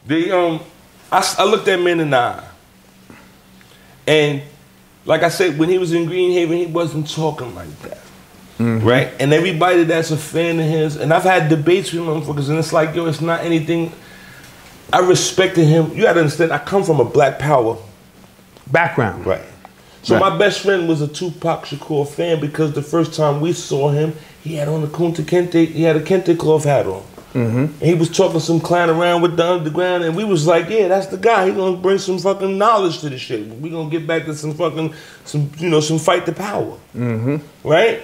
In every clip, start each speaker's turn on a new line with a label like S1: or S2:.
S1: I looked that man in the eye. And like I said, when he was in Greenhaven, he wasn't talking like that. Right? And everybody that's a fan of his, and I've had debates with motherfuckers, and it's like, yo, it's not anything. I respected him. You gotta understand, I come from a Black Power
S2: background.
S1: Right. So my best friend was a Tupac Shakur fan because the first time we saw him, he had on a Kunta Kinte, he had a Kente cloth hat on. And he was talking some clown around with the underground, and we was like, yeah, that's the guy. He gonna bring some fucking knowledge to this shit. We gonna get back to some fight to power. Right?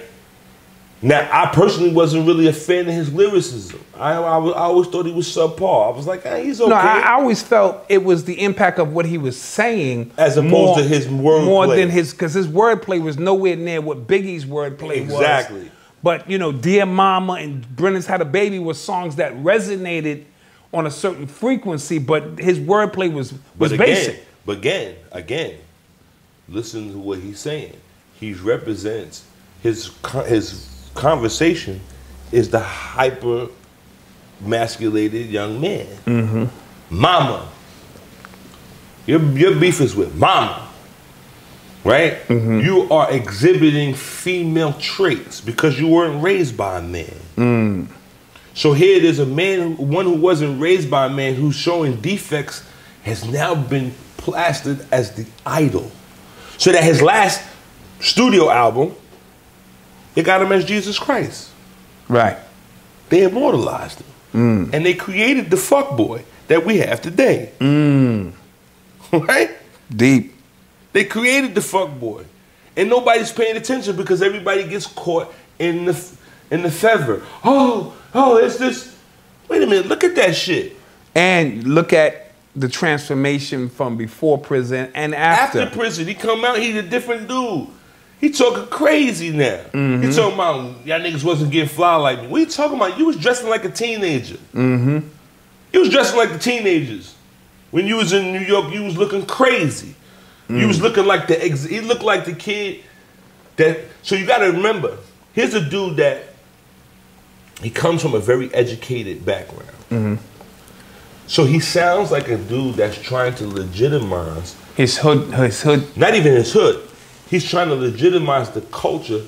S1: Now, I personally wasn't really a fan of his lyricism. I always thought he was subpar. I was like, he's okay.
S2: No, I always felt it was the impact of what he was saying,
S1: as opposed to his wordplay.
S2: More than because his wordplay was nowhere near what Biggie's wordplay was.
S1: Exactly.
S2: But, you know, Dear Mama and Brenda's Had a Baby were songs that resonated on a certain frequency, but his wordplay was basic.
S1: But again, listen to what he's saying. He represents his conversation is the hyper masculated young man. Mama. Your beef is with mama. Right? You are exhibiting female traits because you weren't raised by a man. So here it is, a man, one who wasn't raised by a man who's showing defects has now been plastered as the idol. So that his last studio album, it got him as Jesus Christ.
S2: Right.
S1: They immortalized him. And they created the fuckboy that we have today. Right?
S2: Deep.
S1: They created the fuckboy. And nobody's paying attention because everybody gets caught in the feather. Oh, it's this. Wait a minute, look at that shit.
S2: And look at the transformation from before prison and after.
S1: After prison, he come out, he's a different dude. He talking crazy now. He talking about, y'all niggas wasn't getting fly like me. What you talking about? You was dressing like a teenager. You was dressing like the teenagers. When you was in New York, you was looking crazy. You was looking like he looked like the kid that, so you gotta remember, here's a dude that, he comes from a very educated background. So he sounds like a dude that's trying to legitimize
S2: his hood.
S1: Not even his hood. He's trying to legitimize the culture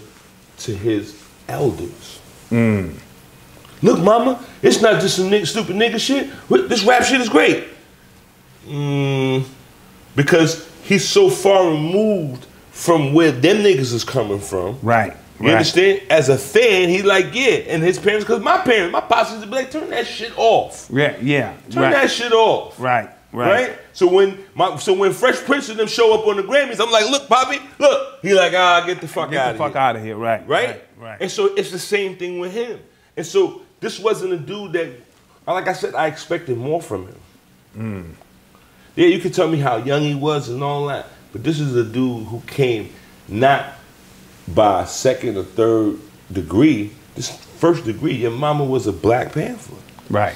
S1: to his elders. Look, mama, it's not just some stupid nigga shit. This rap shit is great. Because he's so far removed from where them niggas is coming from.
S2: Right.
S1: You understand? As a fan, he like, yeah. And his parents, because my pops used to be like, turn that shit off.
S2: Yeah.
S1: Turn that shit off.
S2: Right.
S1: So when Fresh Prince and them show up on the Grammys, I'm like, look, Poppy, look. He like, get the fuck out of here.
S2: Get the fuck out of here, right.
S1: And so it's the same thing with him. And so this wasn't a dude that, like I said, I expected more from him. Yeah, you can tell me how young he was and all that, but this is a dude who came not by second or third degree. This first degree, your mama was a Black Panther.
S2: Right.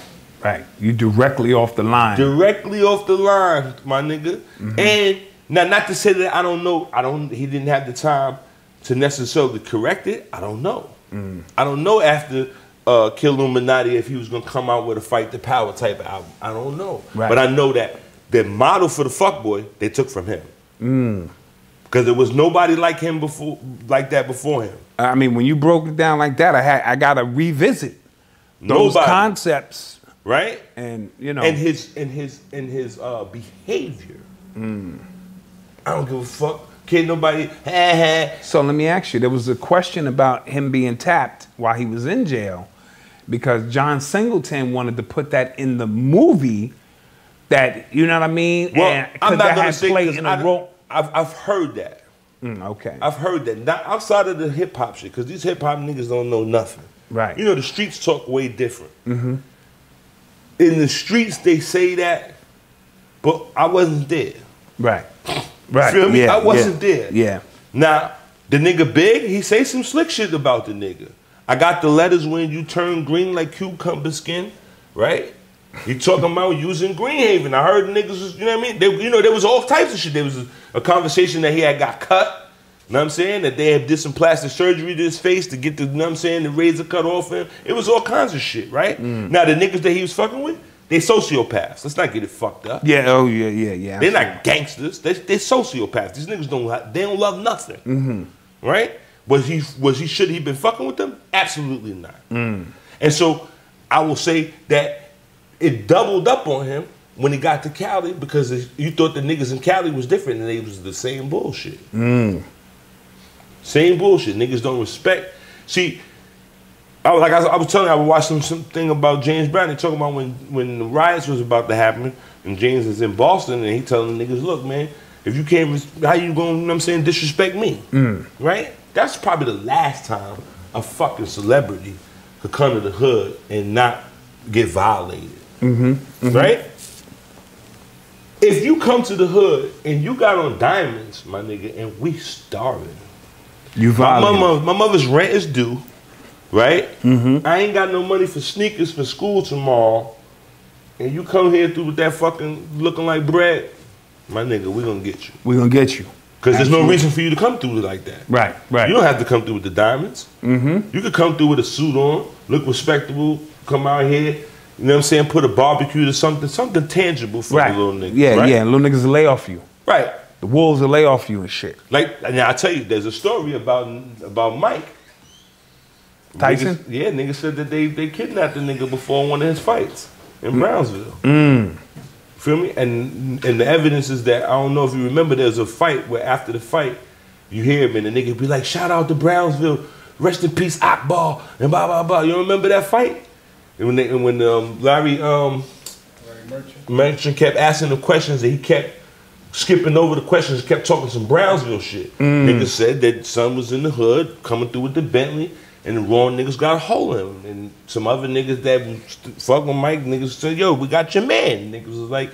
S2: You directly off the line.
S1: Directly off the line, my nigga. And now, not to say that I don't know, he didn't have the time to necessarily correct it. I don't know. I don't know after Kill Illuminati if he was gonna come out with a Fight the Power type of album. I don't know. But I know that the model for the fuckboy they took from him. Because there was nobody like him like that before him.
S2: I mean, when you broke it down like that, I gotta revisit those concepts.
S1: Right?
S2: And you know,
S1: and his behavior. I don't give a fuck. Can't nobody.
S2: So let me ask you. There was a question about him being tapped while he was in jail, because John Singleton wanted to put that in the movie. That, you know what I mean?
S1: Well,
S2: and
S1: I'm not gonna say
S2: in a role.
S1: I've heard that.
S2: Okay.
S1: I've heard that. Not outside of the hip hop shit, because these hip hop niggas don't know nothing.
S2: Right.
S1: You know, the streets talk way different. In the streets, they say that, but I wasn't there.
S2: Right.
S1: Feel me? I wasn't there.
S2: Yeah.
S1: Now, the nigga Big, he say some slick shit about the nigga. I got the letters when you turn green like cucumber skin, right? He talking about using Greenhaven. I heard niggas was, you know what I mean? There was all types of shit. There was a conversation that he had got cut. You know what I'm saying? That they had did some plastic surgery to his face to get the, you know what I'm saying, the razor cut off him. It was all kinds of shit, right? Now, the niggas that he was fucking with, They sociopaths. Let's not get it fucked up.
S2: Yeah. Oh yeah.
S1: They're not gangsters. They're sociopaths. These niggas don't love nothing. Mm-hmm. Right? Should he been fucking with them? Absolutely not. And so I will say that it doubled up on him when he got to Cali because you thought the niggas in Cali was different and they was the same bullshit. Same bullshit. Niggas don't respect. See, I was telling you, I was watching something about James Brown. They talking about when the riots was about to happen and James is in Boston and he telling the niggas, look, man, if you can't, how you going, you know what I'm saying, disrespect me? Right? That's probably the last time a fucking celebrity could come to the hood and not get violated. Right? If you come to the hood and you got on diamonds, my nigga, and we starving. You violated. My mother's rent is due, right? I ain't got no money for sneakers for school tomorrow, and you come here through with that fucking looking like bread, my nigga, we gonna get you.
S2: We gonna get you.
S1: Because there's no reason for you to come through like that.
S2: Right.
S1: You don't have to come through with the diamonds. You could come through with a suit on, look respectable, come out here, you know what I'm saying, put a barbecue to something tangible for the little niggas.
S2: Yeah, right? Little niggas will lay off you.
S1: Right.
S2: The wolves will lay off you and shit.
S1: Like, now I tell you, there's a story about Mike
S2: Tyson.
S1: Niggas said that they kidnapped the nigga before one of his fights in Brownsville. Feel me? And the evidence is that, I don't know if you remember, there's a fight where after the fight, you hear him and the nigga be like, shout out to Brownsville, rest in peace Akbar, and blah blah blah. You don't remember that fight? And when Larry Merchant kept asking the questions and he kept skipping over the questions, kept talking some Brownsville shit. Niggas said that son was in the hood, coming through with the Bentley, and the wrong niggas got a hold of him. And some other niggas that fuck with Mike, niggas said, yo, we got your man. Niggas was like,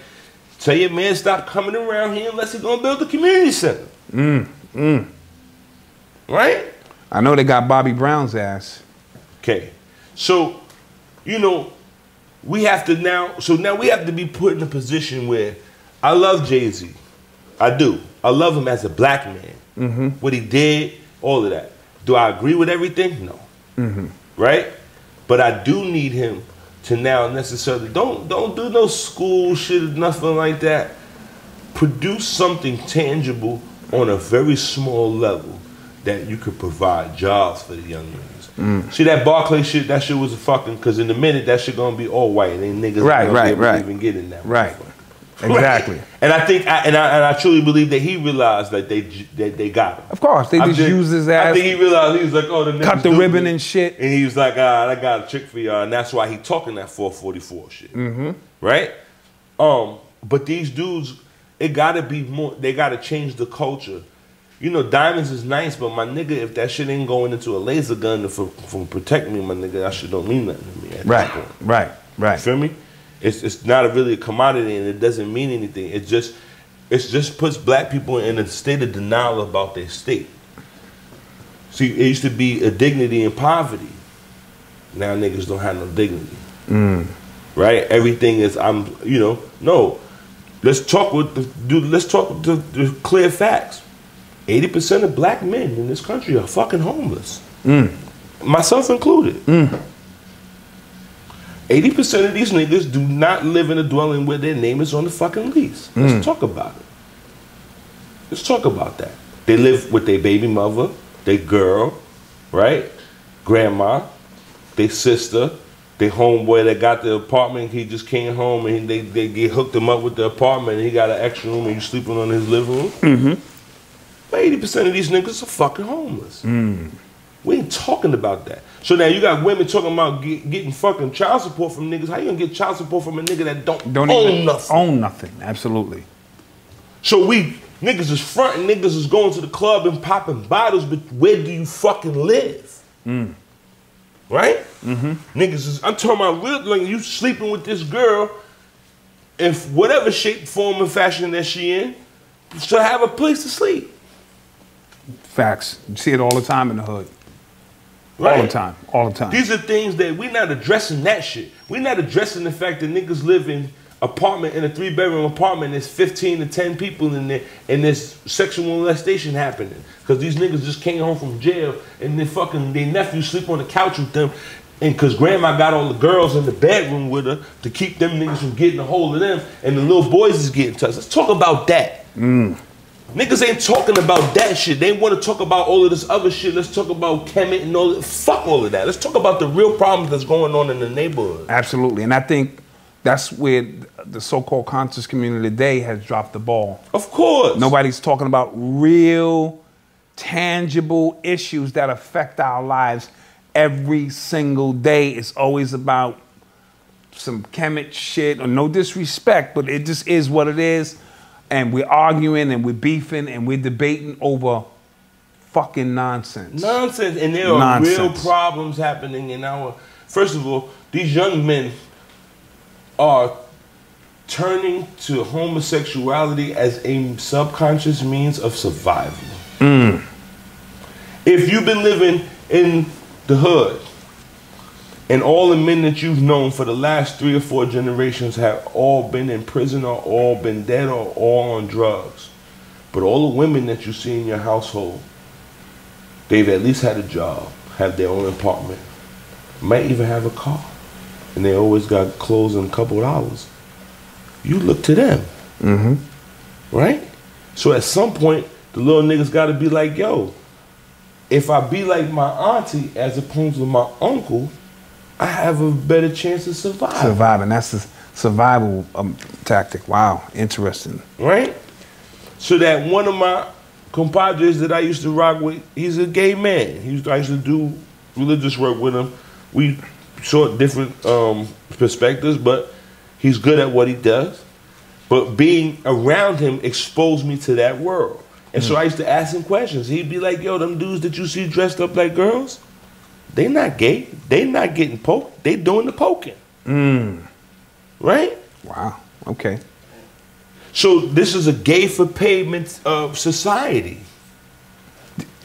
S1: tell your man stop coming around here unless he's gonna build a community center. Right?
S2: I know they got Bobby Brown's ass.
S1: Okay. So, you know, we have to now we have to be put in a position where I love Jay-Z. I do. I love him as a black man. What he did, all of that. Do I agree with everything? No. Right? But I do need him to now necessarily, don't do no school shit or nothing like that. Produce something tangible on a very small level that you could provide jobs for the young niggas. See that Barclay shit, that shit was a fucking, because in a minute that shit gonna be all white. They niggas right. Even get in that.
S2: Right. Exactly.
S1: And I think, and I truly believe that he realized that they got him.
S2: Of course, they just used his ass.
S1: I think he realized, he was like, oh, the niggas
S2: cut the ribbon and shit.
S1: And he was like, I got a trick for y'all, and that's why he talking that 444 shit. Right? But these dudes, it gotta be more, they gotta change the culture. You know, diamonds is nice, but my nigga, if that shit ain't going into a laser gun from protect me, my nigga, that shit don't mean nothing to me.
S2: Right.
S1: You feel me? It's not really a commodity, and it doesn't mean anything. It just puts black people in a state of denial about their state. See, it used to be a dignity in poverty. Now niggas don't have no dignity. Right? Everything is, no. Let's talk the clear facts. 80% of black men in this country are fucking homeless. Myself included. 80% of these niggas do not live in a dwelling where their name is on the fucking lease. Let's talk about it. Let's talk about that. They live with their baby mother, their girl, right? Grandma, their sister, their homeboy that got the apartment. He just came home and they get hooked him up with the apartment and he got an extra room and you sleeping on his living room. But 80% of these niggas are fucking homeless. We ain't talking about that. So now you got women talking about getting fucking child support from niggas. How you gonna get child support from a nigga that don't own nothing?
S2: Own nothing, absolutely. So
S1: niggas is fronting, niggas is going to the club and popping bottles, but where do you fucking live? Right? Niggas is, I'm talking about real, like you sleeping with this girl in whatever shape, form, and fashion that she in, to have a place to sleep.
S2: Facts. You see it all the time in the hood. Right. All the time. These
S1: are things that we're not addressing that shit. We're not addressing the fact that niggas live in a 3-bedroom apartment, there's 15 to 10 people in there, and there's sexual molestation happening. Because these niggas just came home from jail, and their nephew sleep on the couch with them, And because grandma got all the girls in the bedroom with her to keep them niggas from getting a hold of them, and the little boys is getting touched. Let's talk about that. Niggas ain't talking about that shit. They want to talk about all of this other shit. Let's talk about Kemet and all that. Fuck all of that. Let's talk about the real problems that's going on in the neighborhood.
S2: Absolutely. And I think that's where the so-called conscious community today has dropped the ball.
S1: Of course.
S2: Nobody's talking about real, tangible issues that affect our lives every single day. It's always about some Kemet shit, or no disrespect, but it just is what it is. And we're arguing and we're beefing and we're debating over fucking nonsense.
S1: Nonsense. And there are real problems happening in our... First of all, these young men are turning to homosexuality as a subconscious means of survival. If you've been living in the hood and all the men that you've known for the last 3 or 4 generations have all been in prison or all been dead or all on drugs, but all the women that you see in your household, they've at least had a job, have their own apartment, might even have a car, and they always got clothes and a couple of dollars. You look to them, right? So at some point, the little niggas got to be like, yo, if I be like my auntie as opposed to my uncle, I have a better chance of surviving.
S2: Surviving, that's a survival tactic. Wow, interesting.
S1: Right? So that one of my compadres that I used to rock with, he's a gay man. I used to do religious work with him. We saw different perspectives, but he's good at what he does. But being around him exposed me to that world. And so I used to ask him questions. He'd be like, yo, them dudes that you see dressed up like girls, they not gay. They not getting poked. They doing the poking. Right?
S2: Wow. Okay.
S1: So this is a gay for payment of society.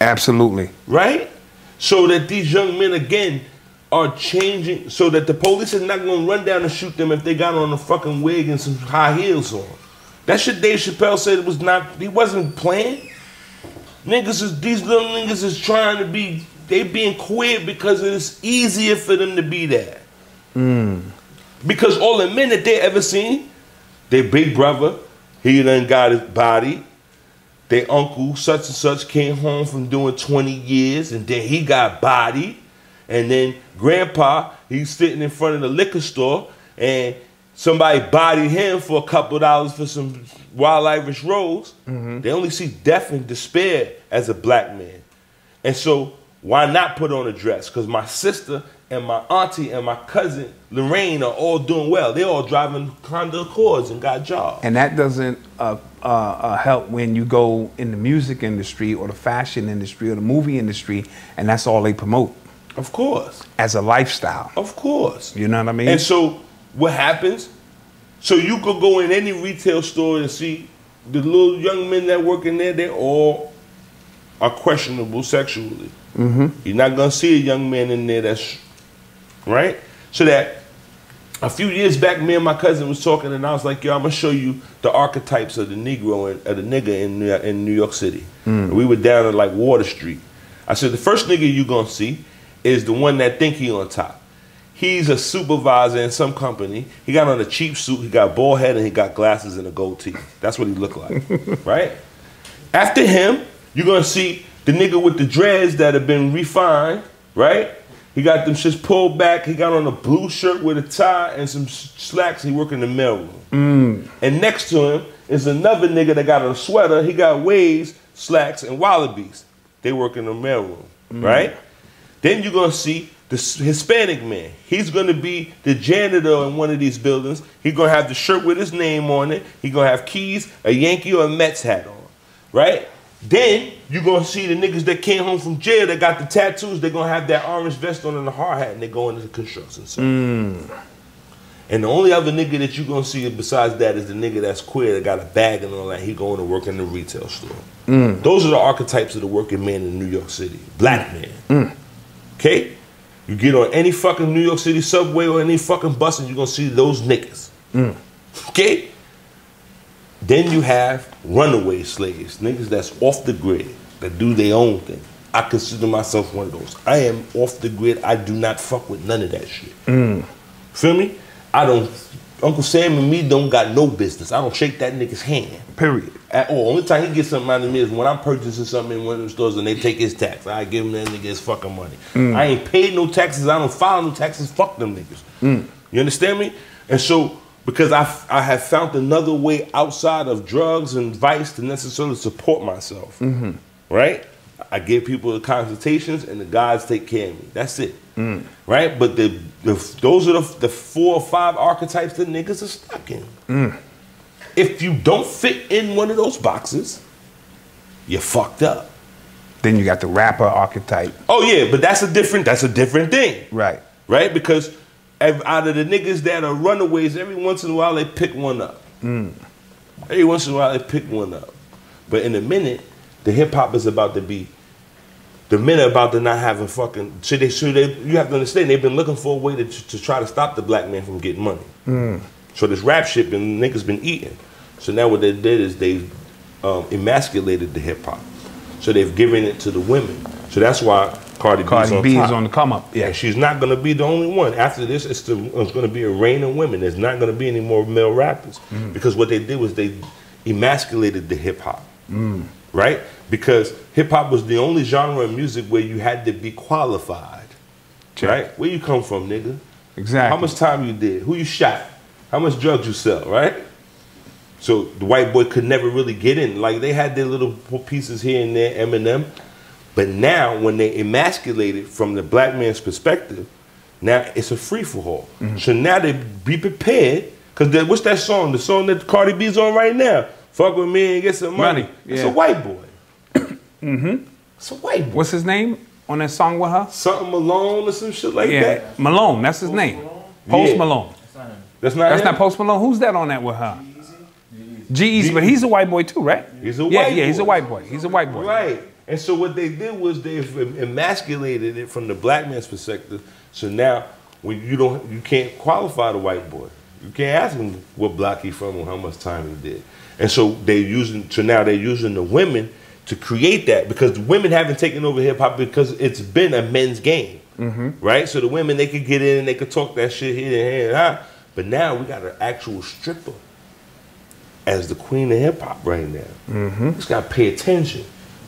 S2: Absolutely.
S1: Right? So that these young men, again, are changing, so that the police are not going to run down and shoot them if they got on a fucking wig and some high heels on. That shit Dave Chappelle said it was not, he wasn't playing. These little niggas is trying to be, they being queer because it's easier for them to be that. Because all the men that they ever seen, their big brother, he done got his body. Their uncle, such and such, came home from doing 20 years and then he got bodied. And then grandpa, he's sitting in front of the liquor store and somebody bodied him for a couple of dollars for some Wild Irish Rose. They only see death and despair as a black man. And so why not put on a dress? Because my sister and my auntie and my cousin Lorraine are all doing well. They're all driving Honda Accords and got jobs.
S2: And that doesn't help when you go in the music industry or the fashion industry or the movie industry and that's all they promote.
S1: Of course.
S2: As a lifestyle.
S1: Of course.
S2: You know what I mean?
S1: And so what happens? So you could go in any retail store and see the little young men that work in there, they all are questionable sexually. You're not going to see a young man in there that's, right? So that a few years back, me and my cousin was talking and I was like, yo, I'm going to show you the archetypes of the Negro and the nigga in New York City. And we were down at like Water Street. I said, the first nigga you're going to see is the one that think he on top. He's a supervisor in some company. He got on a cheap suit. He got bald head and he got glasses and a gold teeth. That's what he looked like, right? After him, you're going to see the nigga with the dreads that have been refined, right? He got them shits pulled back. He got on a blue shirt with a tie and some slacks. He work in the mailroom. And next to him is another nigga that got on a sweater. He got waves, slacks, and wallabies. They work in the mailroom, right? Then you're going to see the Hispanic man. He's going to be the janitor in one of these buildings. He's going to have the shirt with his name on it. He's going to have keys, a Yankee or a Mets hat on, right? Then you're going to see the niggas that came home from jail that got the tattoos. They're going to have that orange vest on and the hard hat and they're going to the construction site. And the only other nigga that you're going to see besides that is the nigga that's queer that got a bag and all that. He going to work in the retail store. Those are the archetypes of the working man in New York City. Black man. Okay? You get on any fucking New York City subway or any fucking bus and you're going to see those niggas. Okay? Then you have runaway slaves. Niggas that's off the grid, that do their own thing. I consider myself one of those. I am off the grid. I do not fuck with none of that shit. Feel me? I don't. Uncle Sam and me don't got no business. I don't shake that nigga's hand.
S2: Period.
S1: At all. Only time he gets something out of me is when I'm purchasing something in one of the stores and they take his tax. I give him that nigga his fucking money. I ain't paid no taxes. I don't file no taxes. Fuck them niggas. You understand me? And so, because I have found another way outside of drugs and vice to necessarily support myself. Right? I give people the consultations and the guys take care of me. That's it. Right? But those are the 4 or 5 archetypes that niggas are stuck in. If you don't fit in one of those boxes, you're fucked up.
S2: Then you got the rapper archetype.
S1: Oh yeah, but that's a different thing.
S2: Right.
S1: Right? Because out of the niggas that are runaways, every once in a while they pick one up. Every once in a while they pick one up. But in a minute, the hip hop is about to be. The men are about to not have a fucking. You have to understand, they've been looking for a way to try to stop the black man from getting money. So this rap shit, niggas been eating. So now what they did is they emasculated the hip hop. So they've given it to the women. So that's why Cardi B is
S2: on the come up. Yeah,
S1: and she's not gonna be the only one. After this, it's gonna be a reign of women. There's not gonna be any more male rappers because what they did was they emasculated the hip hop. Right? Because hip hop was the only genre of music where you had to be qualified. Check. Right? Where you come from, nigga?
S2: Exactly.
S1: How much time you did? Who you shot? How much drugs you sell? Right? So the white boy could never really get in. Like they had their little pieces here and there, Eminem. But now when they emasculated from the black man's perspective, now it's a free-for-all. So now they be prepared. Because what's that song? The song that Cardi B's on right now? Fuck with me and get some money. It's a white boy. It's a white boy.
S2: What's his name on that song with her?
S1: Something Malone or some shit like that.
S2: Malone, that's his name. Post Malone.
S1: That's not
S2: Post Malone. Who's that on that with her? G-Eazy, but he's a white boy too, right?
S1: He's a white boy.
S2: Yeah, he's a white boy. He's a white boy.
S1: Right. And so what they did was they emasculated it from the black man's perspective. So now when you can't qualify the white boy. You can't ask him what block he from or how much time he did. And so now they're using the women to create that because the women haven't taken over hip hop because it's been a men's game, right? So the women, they could get in and they could talk that shit here and there, but now we got an actual stripper as the queen of hip hop right now. Just gotta pay attention.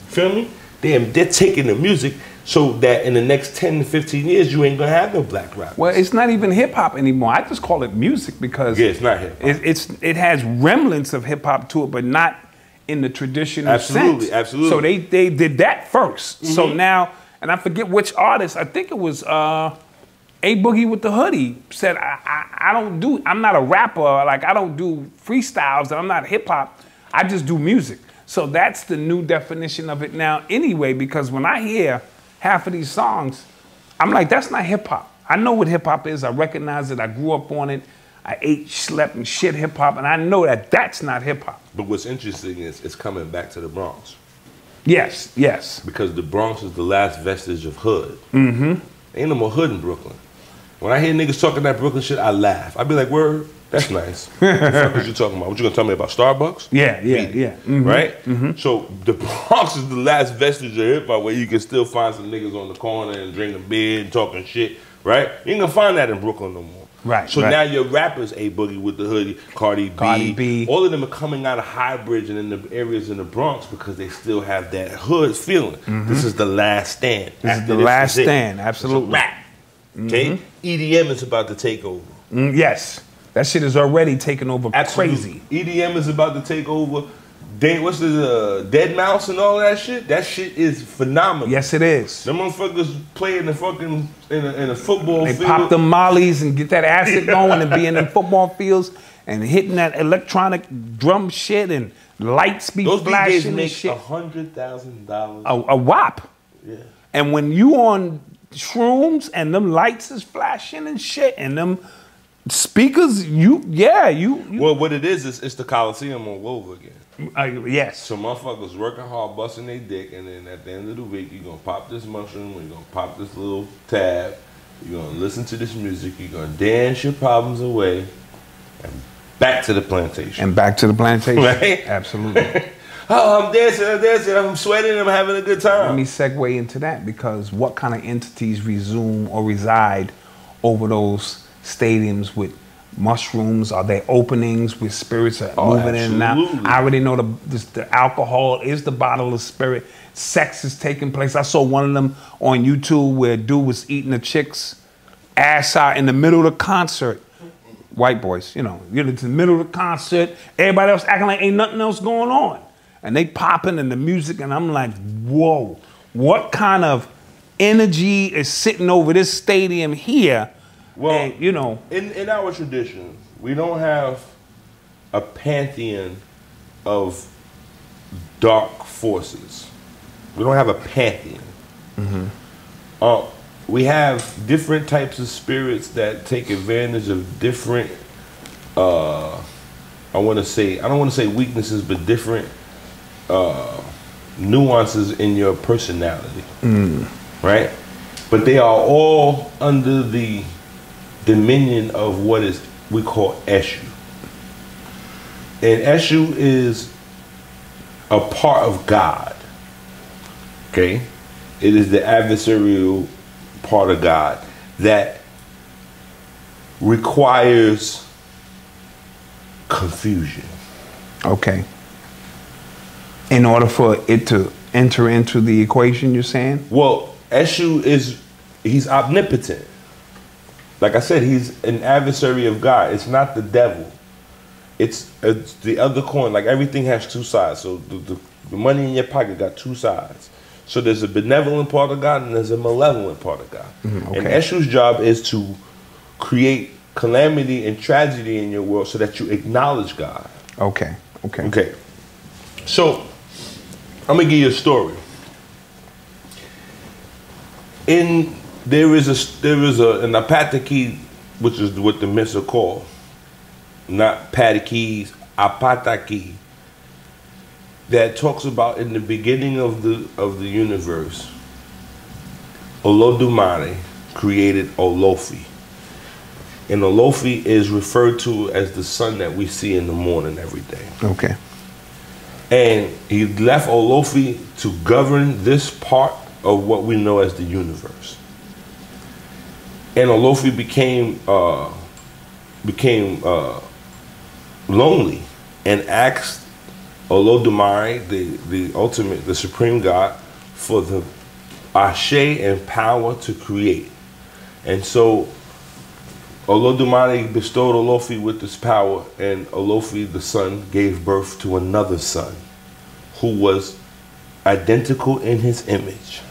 S1: Feel me? They're taking the music so that in the next 10 to 15 years you ain't gonna have no black rappers.
S2: Well, it's not even hip hop anymore. I just call it music because
S1: it's not hip hop.
S2: It has remnants of hip hop to it, but not in the traditional sense.
S1: Absolutely.
S2: So they did that first. So now, and I forget which artist. I think it was A Boogie with the Hoodie said, I'm not a rapper. Like I don't do freestyles. I'm not hip hop. I just do music. So that's the new definition of it now anyway, because when I hear half of these songs, I'm like, that's not hip hop. I know what hip hop is. I recognize it. I grew up on it. I ate, slept, and shit hip hop, and I know that that's not hip hop.
S1: But what's interesting is it's coming back to the Bronx.
S2: Yes, yes.
S1: Because the Bronx is the last vestige of hood. Ain't no more hood in Brooklyn. When I hear niggas talking that Brooklyn shit, I laugh. I be like, word, that's nice. What the fuck is you talking about? What you gonna tell me about Starbucks?
S2: Yeah.
S1: Right? So the Bronx is the last vestige of hip hop where you can still find some niggas on the corner and drinking beer and talking shit. Right? You ain't gonna find that in Brooklyn no more.
S2: Right.
S1: So now your rappers, A Boogie with the Hoodie, Cardi B, all of them are coming out of Highbridge and in the areas in the Bronx because they still have that hood feeling. This is the last stand.
S2: This is the last stand, absolutely.
S1: It's a rap. Okay? EDM is about to take over.
S2: Yes. That shit is already taking over crazy.
S1: EDM is about to take over. What's the Dead Mouse and all that shit? That shit is phenomenal.
S2: Yes, it is.
S1: Them motherfuckers play in the fucking in a football field.
S2: They pop the mollies and get that acid going and be in the football fields and hitting that electronic drum shit and lights be
S1: those
S2: flashing
S1: DJs make
S2: and shit.
S1: $100,000
S2: a whop.
S1: Yeah.
S2: And when you on shrooms and them lights is flashing and shit and them speakers, you.
S1: Well, what it is it's the Coliseum all over again.
S2: Yes.
S1: So motherfuckers working hard, busting their dick, and then at the end of the week, you're gonna pop this mushroom, you're gonna pop this little tab, you're gonna listen to this music, you're gonna dance your problems away, and back to the plantation.
S2: Right?
S1: Absolutely. oh, I'm dancing, I'm sweating, I'm having a good time.
S2: Let me segue into that, because what kind of entities resume or reside over those stadiums with mushrooms? Are there openings where spirits are moving in and out? I already know the alcohol is the bottle of spirit. Sex is taking place. I saw one of them on YouTube where a dude was eating a chick's ass out in the middle of the concert. White boys, you know, you're in the middle of the concert, everybody else acting like ain't nothing else going on. And they popping in the music, and I'm like, whoa, what kind of energy is sitting over this stadium here?
S1: Well,
S2: and, you know,
S1: in our tradition, we don't have a pantheon of dark forces. We don't have a pantheon. We have different types of spirits that take advantage of different, I don't want to say weaknesses, but different nuances in your personality, right? But they are all under the dominion of what we call Eshu. And Eshu is a part of God, okay? It is the adversarial part of God that requires confusion.
S2: Okay. In order for it to enter into the equation, you're saying?
S1: Well, Eshu he's omnipotent. Like I said, he's an adversary of God. It's not the devil. It's the other coin. Like everything has two sides. So the money in your pocket got two sides. So there's a benevolent part of God and there's a malevolent part of God. Okay. And Eshu's job is to create calamity and tragedy in your world so that you acknowledge God.
S2: Okay.
S1: So I'm gonna give you a story. There is an apataki, which is what the myths are called, not patakis, apataki, that talks about in the beginning of the universe, Olodumare created Olofi. And Olofi is referred to as the sun that we see in the morning every day.
S2: Okay.
S1: And he left Olofi to govern this part of what we know as the universe. And Olofi became lonely and asked Olodumare, the supreme God, for the ashe and power to create. And so Olodumare bestowed Olofi with this power, and Olofi, the sun, gave birth to another son who was identical in his image.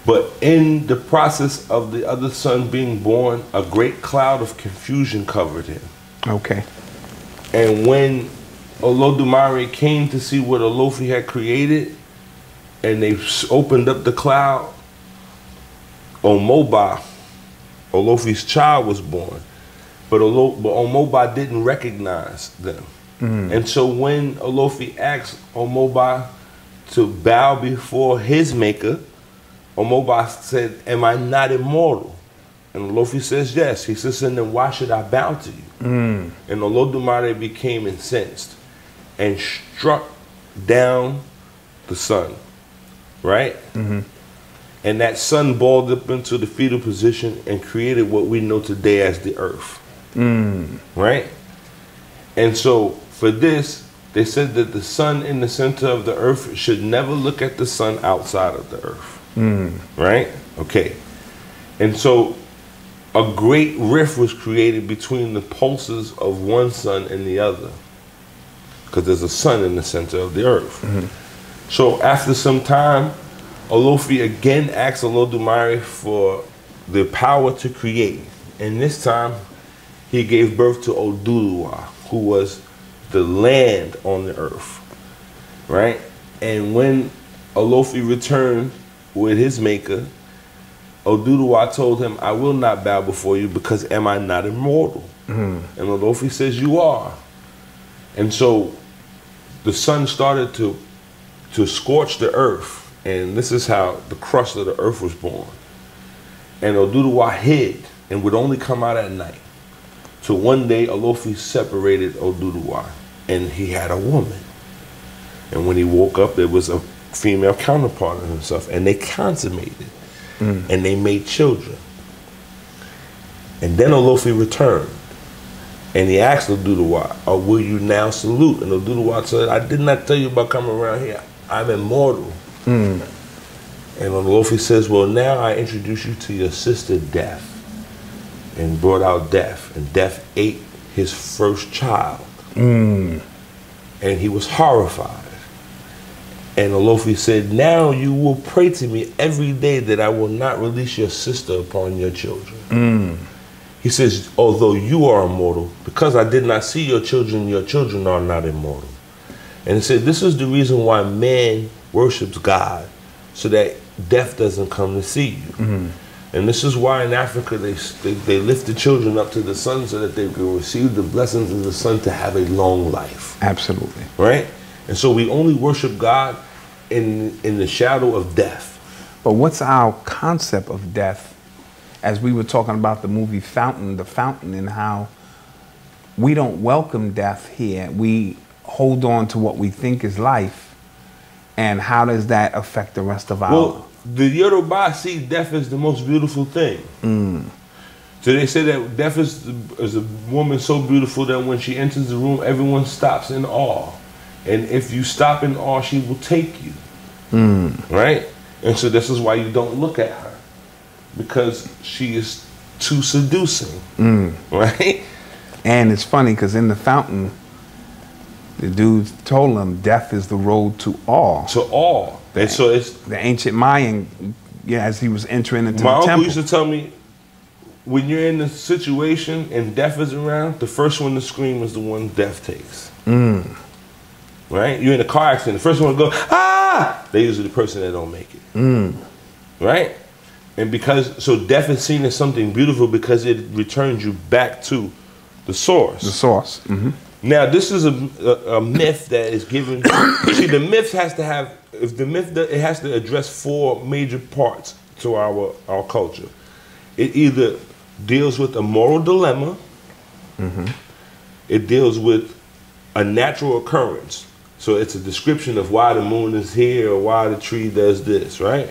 S1: But in the process of the other son being born, a great cloud of confusion covered him.
S2: Okay.
S1: And when Olodumare came to see what Olofi had created, and they opened up the cloud, Omoba, Olofi's child, was born. But Omoba didn't recognize them. And so when Olofi asked Omoba to bow before his maker, Omoba said, "Am I not immortal?" And Olofi says, "Yes." He says, "And then why should I bow to you?" And Olodumare became incensed and struck down the sun, right? And that sun balled up into the fetal position and created what we know today as the earth, right? And so for this, they said that the sun in the center of the earth should never look at the sun outside of the earth, right? Okay. And so a great rift was created between the pulses of one sun and the other, because there's a sun in the center of the earth. So after some time, Olofi again asked Olodumare for the power to create. And this time, he gave birth to Oduduwa, who was the land on the earth, right? And when Olofi returned with his maker, Oduduwa told him, "I will not bow before you, because am I not immortal?" And Olofi says, "You are." And so the sun started to scorch the earth, and this is how the crust of the earth was born. And Oduduwa hid and would only come out at night. So one day Olofi separated Oduduwa, and he had a woman. And when he woke up, there was a female counterpart of himself, and they consummated, and they made children. And then Olofi returned, and he asked Oduduwa, "Oh, will you now salute?" And Oduduwa said, "I did not tell you about coming around here. I'm immortal." And Olofi says, "Well, now I introduce you to your sister Death," and brought out Death, and Death ate his first child, and he was horrified. And Olofi said, "Now you will pray to me every day that I will not release your sister upon your children." He says, "Although you are immortal, because I did not see your children are not immortal." And he said, "This is the reason why man worships God, so that death doesn't come to see you." And this is why in Africa they lift the children up to the sun so that they can receive the blessings of the sun to have a long life.
S2: Absolutely.
S1: Right? And so we only worship God in the shadow of death.
S2: But what's our concept of death? As we were talking about the movie Fountain, and how we don't welcome death here. We hold on to what we think is life. And how does that affect the rest of our...
S1: Well, the Yoruba see death as the most beautiful thing. So they say that death is a woman so beautiful that when she enters the room, everyone stops in awe. And if you stop in awe, she will take you. Right? And so this is why you don't look at her. Because she is too seducing. Right?
S2: And it's funny because in the Fountain, the dude told him death is the road to awe.
S1: To awe. And so it's
S2: the ancient Mayan, as he was entering into the temple.
S1: My uncle used to tell me, when you're in the situation and death is around, the first one to scream is the one death takes. Right? You're in a car accident, the first one to go, "Ah!" They're usually the person that don't make it. Right? And so death is seen as something beautiful because it returns you back to the source.
S2: The source.
S1: Now, this is a myth that is given. See, the myth has to have, it has to address four major parts to our culture. It either deals with a moral dilemma, it deals with a natural occurrence. So it's a description of why the moon is here or why the tree does this, right?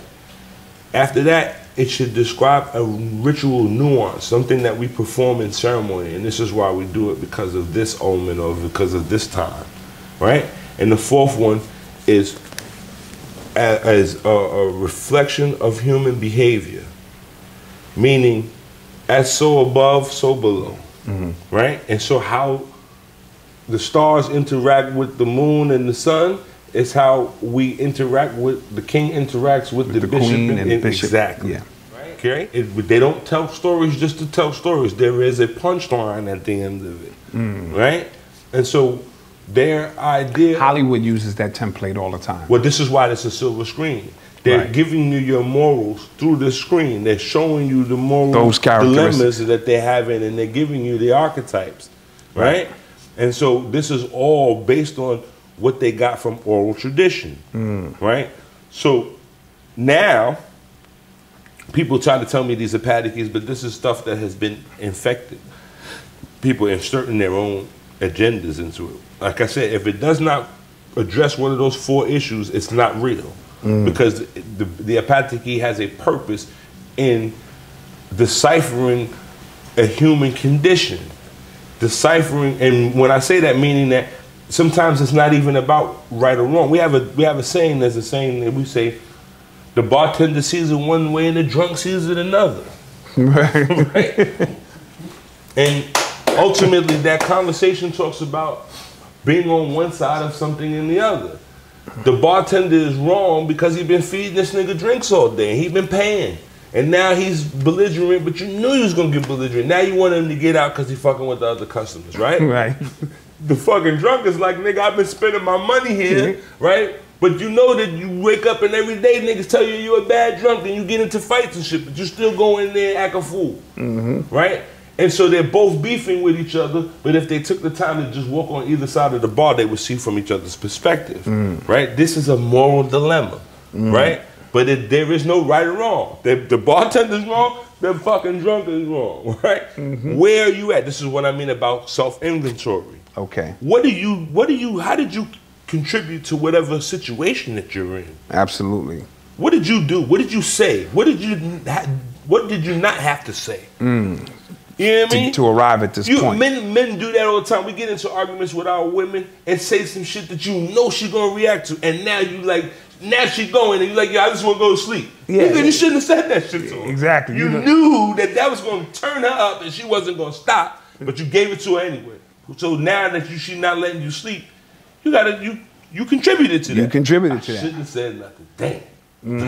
S1: After that, it should describe a ritual nuance, something that we perform in ceremony, and this is why we do it because of this omen or because of this time, right? And the fourth one is as a reflection of human behavior, meaning as so above, so below, right? And so how the stars interact with the moon and the sun is how we interact with, the king interacts with the bishop
S2: queen and bishop.
S1: Exactly.
S2: Yeah.
S1: Okay? They don't tell stories just to tell stories. There is a punchline at the end of it, right? And so their idea...
S2: Hollywood uses that template all the time.
S1: Well, this is why it's a silver screen. They're giving you your morals through the screen. They're showing you the moral dilemmas that they're having, and they're giving you the archetypes, right? And so this is all based on what they got from oral tradition, right? So now, people try to tell me these are paddockies, but this is stuff that has been infected. People inserting their own agendas into it. Like I said, if it does not address one of those four issues, it's not real. Because the apatiki has a purpose in deciphering a human condition. Deciphering, and when I say that, meaning that sometimes it's not even about right or wrong. We have a saying, there's a saying that we say, the bartender sees it one way and the drunk sees it another. Right? And ultimately that conversation talks about being on one side of something and the other. The bartender is wrong because he's been feeding this nigga drinks all day. He's been paying. And now he's belligerent, but you knew he was going to get belligerent. Now you want him to get out because he's fucking with the other customers, right?
S2: Right.
S1: The fucking drunk is like, nigga, I've been spending my money here, right? But you know that you wake up and every day niggas tell you you're a bad drunk and you get into fights and shit, but you still go in there and act a fool, right? And so they're both beefing with each other, but if they took the time to just walk on either side of the bar, they would see from each other's perspective, right? This is a moral dilemma, right? But there is no right or wrong. The bartender's wrong, the fucking drunk is wrong, right? Where are you at? This is what I mean about self-inventory.
S2: Okay.
S1: How did you contribute to whatever situation that you're in.
S2: Absolutely.
S1: What did you do? What did you say? What did you not have to say? You know what I mean?
S2: To arrive at this point.
S1: Men do that all the time. We get into arguments with our women and say some shit that you know she's gonna react to, and now you like, now she going, and you like, yo, I just want to go to sleep. Yeah, you shouldn't have said that shit to her.
S2: Exactly.
S1: You knew that was gonna turn her up, and she wasn't gonna stop, but you gave it to her anyway. So now that she's not letting you sleep, you contributed to that.
S2: You contributed to that.
S1: I shouldn't have said nothing. Damn.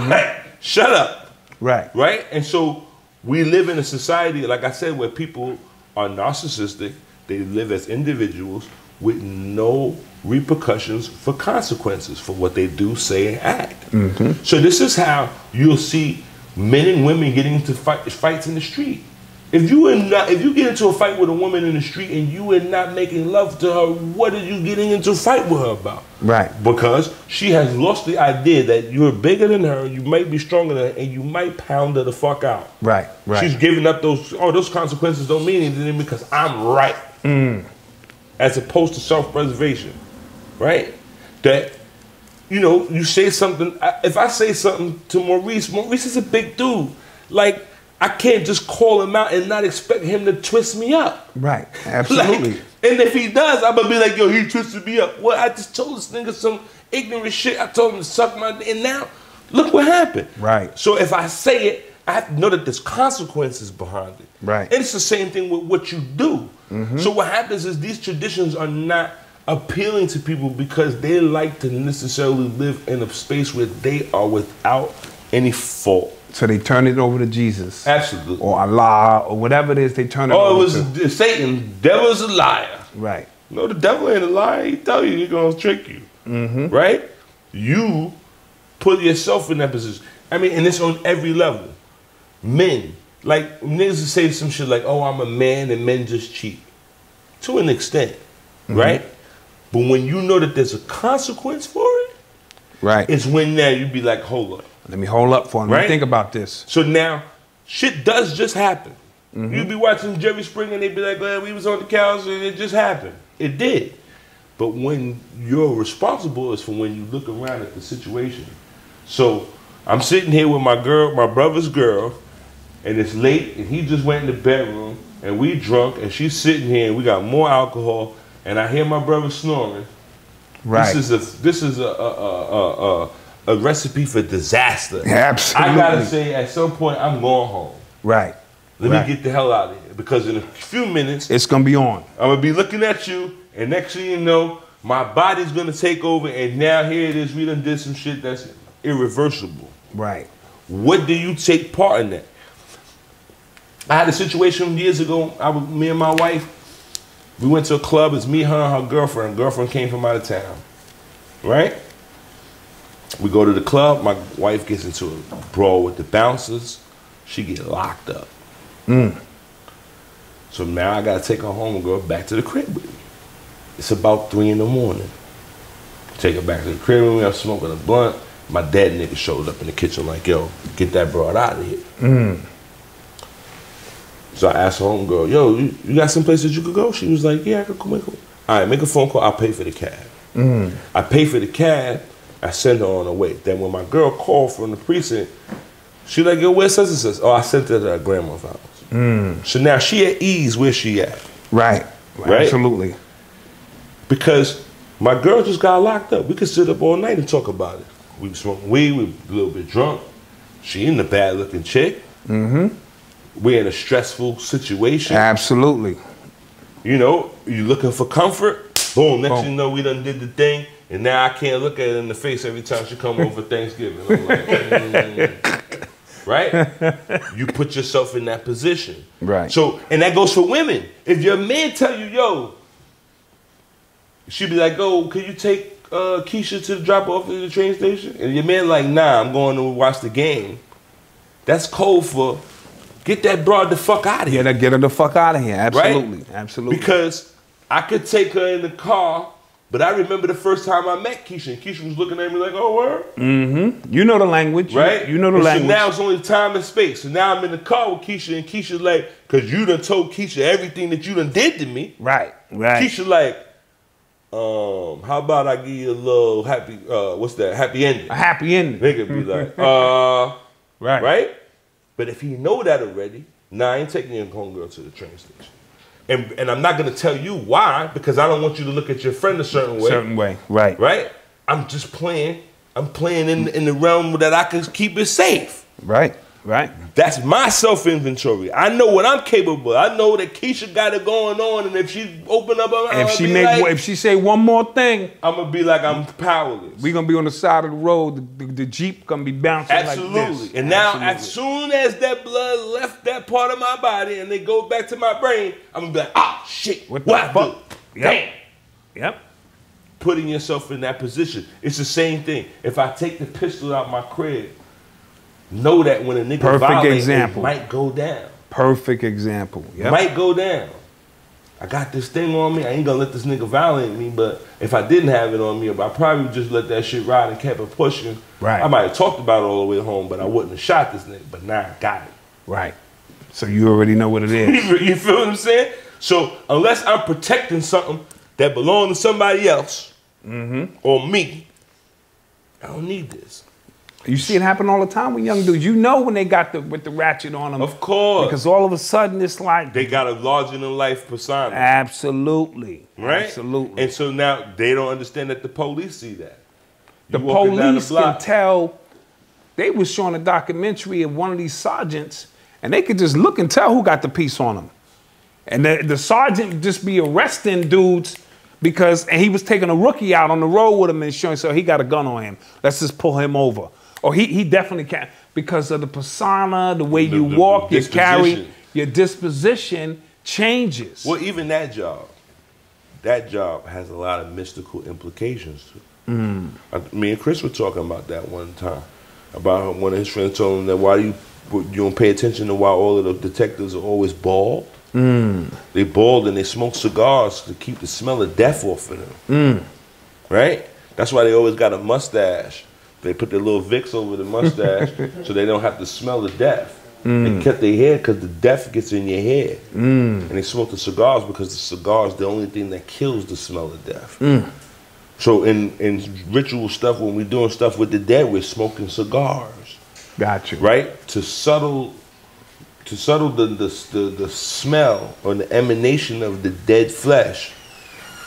S1: Right. Shut up.
S2: Right.
S1: Right? And so we live in a society, like I said, where people are narcissistic. They live as individuals with no repercussions for consequences for what they do, say, and act. So this is how you'll see men and women getting into fights in the street. If you get into a fight with a woman in the street and you are not making love to her, what are you getting into a fight with her about?
S2: Right.
S1: Because she has lost the idea that you're bigger than her, you might be stronger than her, and you might pound her the fuck out.
S2: Right. Right.
S1: She's giving up those consequences don't mean anything because I'm right. As opposed to self-preservation. Right? That, you say something. If I say something to Maurice is a big dude. Like, I can't just call him out and not expect him to twist me up.
S2: Right. Absolutely.
S1: And if he does, I'm going to be like, yo, he twisted me up. Well, I just told this nigga some ignorant shit. I told him to suck my dick. And now, look what happened.
S2: Right.
S1: So if I say it, I have to know that there's consequences behind it.
S2: Right.
S1: And it's the same thing with what you do. So what happens is these traditions are not appealing to people because they like to necessarily live in a space where they are without any fault.
S2: So they turn it over to Jesus.
S1: Absolutely.
S2: Or Allah, or whatever it is they turn it over to.
S1: It was Satan. Devil's a liar.
S2: Right.
S1: No, the devil ain't a liar. He tell you he's going to trick you. Right? You put yourself in that position. I mean, and it's on every level. Men. Like, niggas say some shit like, oh, I'm a man and men just cheat. To an extent. Right? But when you know that there's a consequence for it,
S2: right,
S1: it's when now you be like, hold up.
S2: Let me hold up for him. Let me think about this.
S1: So now, shit does just happen. You be watching Jerry Springer and they be like, well, we was on the couch and it just happened. It did. But when you're responsible is for when you look around at the situation. So I'm sitting here with my brother's girl, and it's late and he just went in the bedroom and we drunk and she's sitting here and we got more alcohol and I hear my brother snoring.
S2: Right.
S1: This is a recipe for disaster.
S2: Absolutely.
S1: I gotta say, at some point, I'm going home.
S2: Right.
S1: Let me get the hell out of here because in a few minutes,
S2: it's gonna be on.
S1: I'm gonna be looking at you, and next thing you know, my body's gonna take over, and now here it is. We done did some shit that's irreversible.
S2: Right.
S1: What do you take part in that? I had a situation years ago. Me and my wife. We went to a club. It's me, her, and her girlfriend. Girlfriend came from out of town. Right? We go to the club. My wife gets into a brawl with the bouncers. She get locked up. So now I got to take her home and go back to the crib with me. It's about 3 in the morning. Take her back to the crib with me. I'm smoking a blunt. My dad nigga shows up in the kitchen like, yo, get that broad out of here. So I asked her homegirl, yo, you got some place that you could go? She was like, yeah, I could go. All right, make a phone call. I'll pay for the cab. I pay for the cab. I send her on her way. Then when my girl called from the precinct, she like, yo, where's such and such? Oh, I sent her to her grandma's house. So now she at ease where she at. Right?
S2: Absolutely.
S1: Because my girl just got locked up. We could sit up all night and talk about it. We smoking weed, we a little bit drunk. She in the bad looking chick. We're in a stressful situation.
S2: Absolutely.
S1: You know, you looking for comfort. Boom, next thing you know, we done did the thing. And now I can't look at her in the face every time she come over for Thanksgiving. I'm like, right? You put yourself in that position.
S2: Right.
S1: So, and that goes for women. If your man tell you, yo, she'd be like, oh, can you take Keisha to drop off at the train station? And your man like, nah, I'm going to watch the game. That's code for get that broad the fuck out of here.
S2: Get her the fuck out of here. Absolutely.
S1: Right?
S2: Absolutely.
S1: Because I could take her in the car, but I remember the first time I met Keisha, and Keisha was looking at me like, oh, word?
S2: You know the language. Right? You know the language.
S1: So now it's only time and space. So now I'm in the car with Keisha, and Keisha like, because you done told Keisha everything that you done did to me.
S2: Right.
S1: Keisha like, how how about I give you a little happy, what's that? Happy ending.
S2: A happy ending.
S1: Nigga be like,
S2: Right.
S1: Right? But if he know that already, nah, I ain't taking your homegirl to the train station. And I'm not gonna tell you why, because I don't want you to look at your friend a certain way.
S2: Right.
S1: Right? I'm just playing. I'm playing in the realm that I can keep it safe.
S2: Right.
S1: That's my self-inventory. I know what I'm capable of. I know that Keisha got it going on, and if she open up her mouth,
S2: if she say one more thing,
S1: I'm gonna be like, I'm powerless.
S2: We gonna be on the side of the road. The Jeep gonna be bouncing
S1: Absolutely.
S2: like this.
S1: And now, as soon as that blood left that part of my body and they go back to my brain, I'm gonna be like, ah, shit.
S2: What the fuck?
S1: Damn.
S2: Yep.
S1: Putting yourself in that position. It's the same thing. If I take the pistol out my crib, know that when a nigga violates, it might go down.
S2: Perfect example. Yep.
S1: Might go down. I got this thing on me. I ain't gonna let this nigga violate me, but if I didn't have it on me, I probably just let that shit ride and kept it pushing.
S2: Right.
S1: I might have talked about it all the way home, but I wouldn't have shot this nigga. But now I got it.
S2: Right. So you already know what it is.
S1: You feel what I'm saying? So unless I'm protecting something that belongs to somebody else or me, I don't need this.
S2: You see it happen all the time with young dudes. You know when they got with the ratchet on them.
S1: Of course.
S2: Because all of a sudden it's like...
S1: They got a larger-than-life persona.
S2: Absolutely.
S1: Right?
S2: Absolutely.
S1: And so now they don't understand that the police see that.
S2: The police can tell... They was showing a documentary of one of these sergeants, and they could just look and tell who got the piece on them. And the sergeant just be arresting dudes and he was taking a rookie out on the road with him and showing, so he got a gun on him. Let's just pull him over. Or he definitely can't, because of the persona, the way you walk, you carry, your disposition changes.
S1: Well, even that job has a lot of mystical implications too. Me and Chris were talking about that one time, about one of his friends told him that why you don't pay attention to why all of the detectives are always bald. They bald and they smoke cigars to keep the smell of death off of them. Right? That's why they always got a mustache. They put their little Vicks over the mustache so they don't have to smell the death. They cut their hair because the death gets in your hair. And they smoke the cigars because the cigar is the only thing that kills the smell of death. So in ritual stuff, when we're doing stuff with the dead, we're smoking cigars.
S2: Got you.
S1: Right? To settle the smell or the emanation of the dead flesh.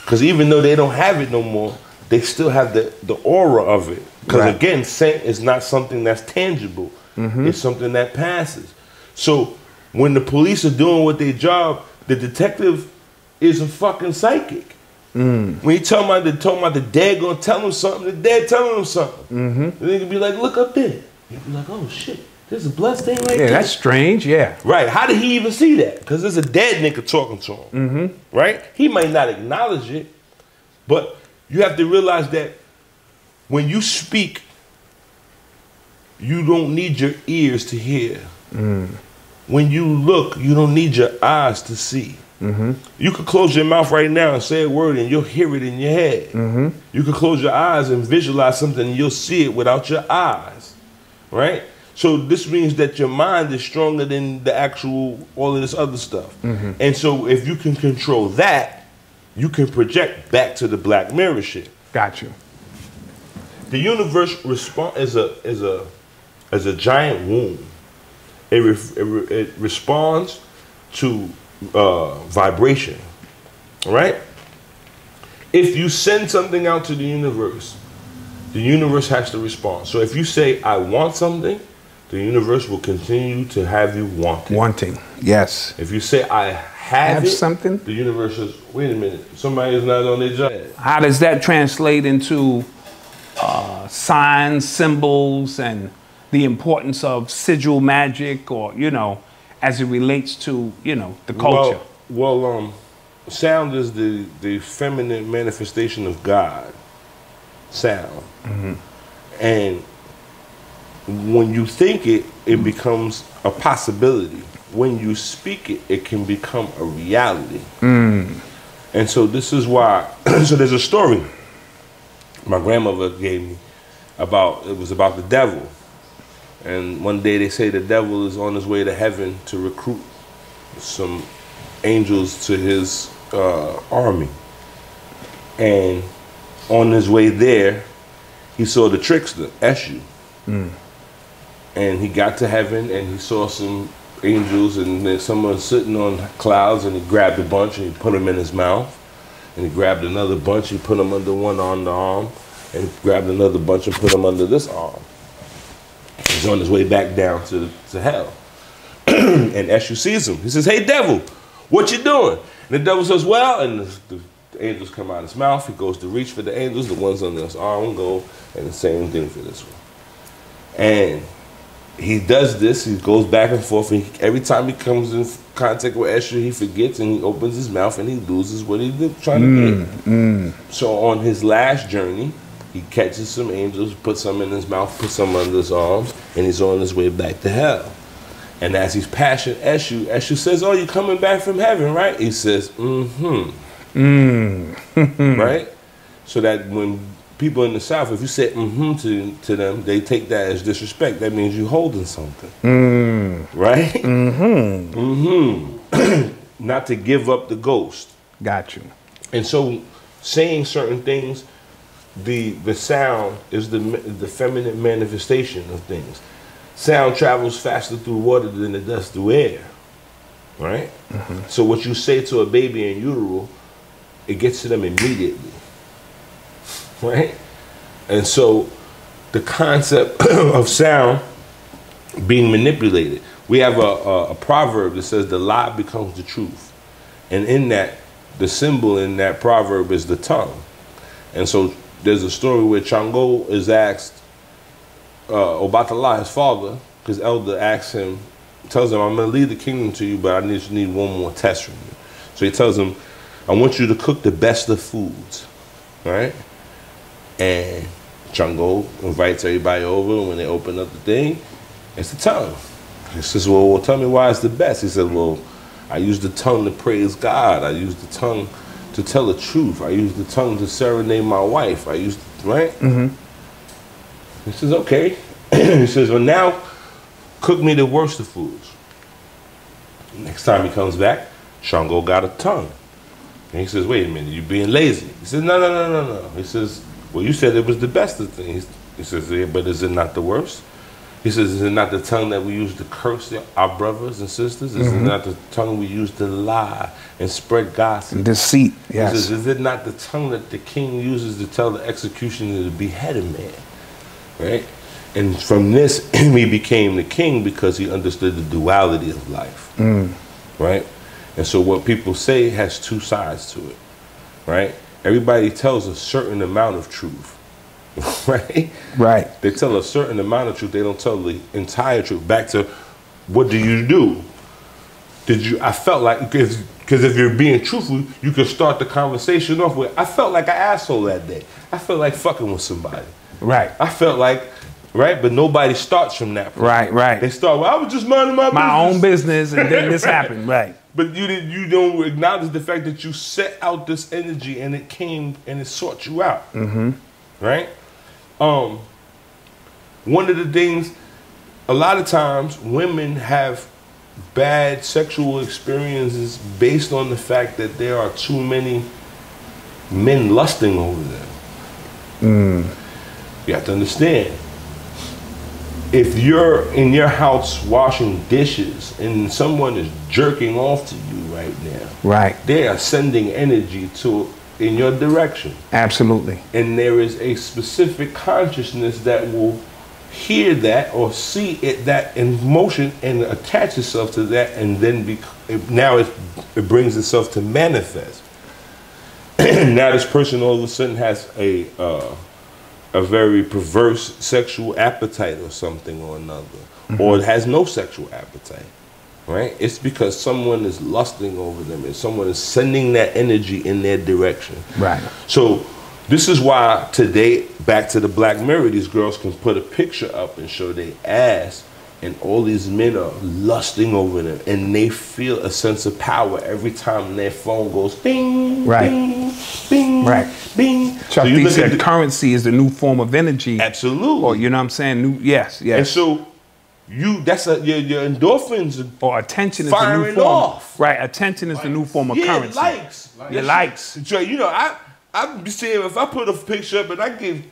S1: Because even though they don't have it no more, they still have the aura of it. Because again, scent is not something that's tangible. It's something that passes. So when the police are doing what their job, the detective is a fucking psychic. When you tell about the dead gonna tell him something, the dead telling him something. They can be like, look up there. You'd be like, oh shit, there's a blood stain right there.
S2: Yeah, that's strange, yeah.
S1: Right, how did he even see that? Because there's a dead nigga talking to him. Right? He might not acknowledge it, but you have to realize that when you speak, you don't need your ears to hear. When you look, you don't need your eyes to see. You could close your mouth right now and say a word and you'll hear it in your head. You could close your eyes and visualize something and you'll see it without your eyes. Right? So this means that your mind is stronger than the actual, all of this other stuff. And so if you can control that, you can project back to the Black Mirror shit.
S2: Got you.
S1: The universe is a giant womb. It responds to vibration, right? If you send something out to the universe has to respond. So if you say, I want something, the universe will continue to have you want it.
S2: Wanting, yes.
S1: If you say, I have
S2: something,
S1: the universe says, wait a minute, somebody is not on their job.
S2: How does that translate into signs, symbols, and the importance of sigil magic, or, as it relates to, the culture?
S1: Well, sound is the feminine manifestation of God. Sound. And when you think it, it becomes a possibility. When you speak it, it can become a reality. And so this is why, so there's a story my grandmother gave me it was about the devil. And one day they say the devil is on his way to heaven to recruit some angels to his army. And on his way there, he saw the trickster, Eshu. And he got to heaven and he saw some angels and then someone sitting on clouds, and he grabbed a bunch and he put them in his mouth. And he grabbed another bunch, he put them under one on the arm, and he grabbed another bunch and put them under this arm. He's on his way back down to hell. And Eshu sees him. He says, "Hey, devil, what you doing?" And the devil says, "Well," and the angels come out of his mouth. He goes to reach for the angels. The ones on his arm go, and the same thing for this one. And he does this. He goes back and forth. And every time he comes in contact with Eshu, he forgets and he opens his mouth and he loses what he was trying to get. So on his last journey, he catches some angels, puts some in his mouth, puts some under his arms, and he's on his way back to hell. And as he's passing Eshu, Eshu says, "Oh, you're coming back from heaven, right?" He says, right? So that when people in the South, if you say to them, they take that as disrespect. That means you're holding something. Right? Not to give up the ghost.
S2: Got you.
S1: And so saying certain things, the sound is the feminine manifestation of things. Sound travels faster through water than it does through air. Right? So what you say to a baby in utero, it gets to them immediately. Right? And so the concept of sound being manipulated. We have a proverb that says the lie becomes the truth. And in that, the symbol in that proverb is the tongue. And so there's a story where Chango is asked Obatala, his father, because elder asks him, tells him, "I'm going to leave the kingdom to you, but I just need one more test from you." So he tells him, "I want you to cook the best of foods." Right? And Chango invites everybody over, and when they open up the thing, it's the tongue. He says, well, tell me why it's the best. He said, "Well, I use the tongue to praise God. I use the tongue to tell the truth. I use the tongue to serenade my wife. I use," right? He says, "Okay." He says, "Well, now cook me the worst of foods." Next time he comes back, Shango got a tongue. And he says, "Wait a minute, you being lazy." He says, No. He says, "Well, you said it was the best of things." He says, "Yeah, but is it not the worst?" He says, "Is it not the tongue that we use to curse our brothers and sisters? Is it not the tongue we use to lie and spread gossip?
S2: And deceit, yes."
S1: He says, "Is it not the tongue that the king uses to tell the executioner to behead a man?" Right? And from this, he became the king because he understood the duality of life. Right? And so what people say has two sides to it. Right? Everybody tells a certain amount of truth. Right?
S2: Right.
S1: They tell a certain amount of truth. They don't tell the entire truth. Back to, what do you do? I felt like, because if you're being truthful, you can start the conversation off with, "I felt like an asshole that day. I felt like fucking with somebody."
S2: Right.
S1: I felt like, right? But nobody starts from that point.
S2: Right.
S1: They start, "Well, I was just minding my business.
S2: Own business, and then this happened. Right.
S1: But you don't acknowledge the fact that you set out this energy and it came and it sought you out. Right? One of the things, a lot of times women have bad sexual experiences based on the fact that there are too many men lusting over them. You have to understand, if you're in your house washing dishes and someone is jerking off to you right now,
S2: Right.
S1: they are sending energy in your direction.
S2: Absolutely.
S1: And there is a specific consciousness that will hear that or see it, that in motion, and attach itself to that, and then it brings itself to manifest. Now this person all of a sudden has a very perverse sexual appetite or something or another, or it has no sexual appetite. Right? It's because someone is lusting over them and someone is sending that energy in their direction.
S2: Right.
S1: So this is why today, back to the Black Mirror, these girls can put a picture up and show their ass, and all these men are lusting over them, and they feel a sense of power every time their phone goes bing,
S2: Right.
S1: bing, bing,
S2: Right.
S1: bing.
S2: Chuck D said currency is the new form of energy.
S1: Absolutely.
S2: Or, you know what I'm saying? Yes.
S1: And so your endorphins
S2: or attention is the new
S1: firing
S2: form.
S1: off.
S2: Right. Attention is the new form of currency.
S1: Likes.
S2: Your likes.
S1: So, I'm saying if I put a picture up and I give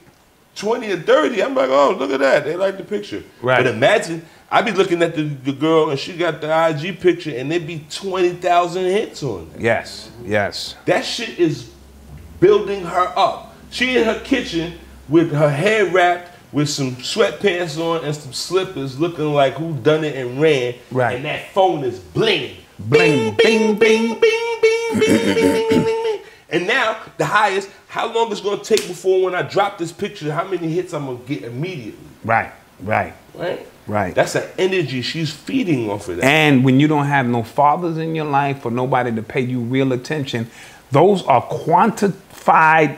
S1: 20 or 30, I'm like, oh, look at that. They like the picture.
S2: Right.
S1: But imagine, I be looking at the girl and she got the IG picture and there be 20,000 hits on it.
S2: Yes, yes.
S1: That shit is building her up. She in her kitchen with her hair wrapped, with some sweatpants on and some slippers, looking like who done it and ran.
S2: Right.
S1: And that phone is blinging.
S2: Bling, bing, bing.
S1: Bing, bing, bing, bing, bing, bing, bing. And now the highest, how long it's gonna take before when I drop this picture, how many hits I'm gonna get immediately.
S2: Right, right.
S1: Right?
S2: Right.
S1: That's an energy she's feeding off of that.
S2: And when you don't have no fathers in your life or nobody to pay you real attention, those are quantified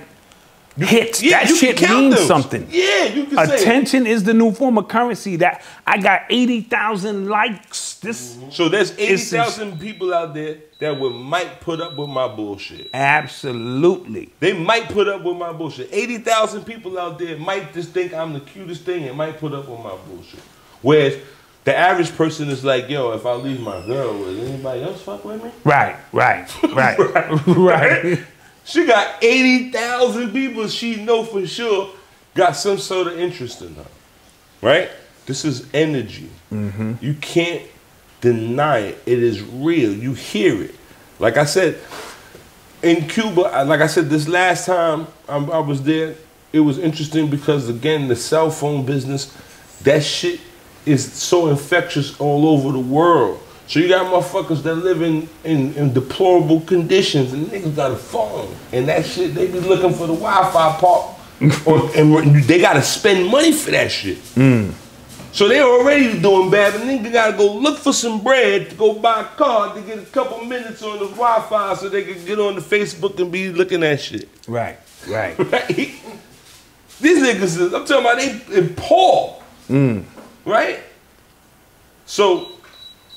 S2: hits.
S1: Yeah,
S2: that
S1: you
S2: shit
S1: can count
S2: means
S1: them.
S2: something.
S1: Yeah, you can say
S2: attention is the new form of currency. That I got 80,000 likes. This
S1: so there's 80,000 people out there that might put up with my bullshit.
S2: Absolutely.
S1: They might put up with my bullshit. 80,000 people out there might just think I'm the cutest thing and might put up with my bullshit. Whereas the average person is like, yo, if I leave my girl, will anybody else fuck with me?
S2: Right, right, right, right.
S1: She got 80,000 people she know for sure got some sort of interest in her. Right? This is energy.
S2: Mm-hmm.
S1: You can't deny it. It is real. You hear it. Like I said, in Cuba, like I said, this last time I was there, it was interesting because, again, the cell phone business, that shit is so infectious all over the world. So you got motherfuckers that live in deplorable conditions and niggas got a phone. And that shit, they be looking for the Wi-Fi part. And they got to spend money for that shit.
S2: Mm.
S1: So they're already doing bad, but nigga got to go look for some bread to go buy a card to get a couple minutes on the Wi-Fi so they can get on the Facebook and be looking at shit.
S2: Right, right.
S1: Right? These niggas, I'm talking about they poor.
S2: Mm.
S1: Right? So,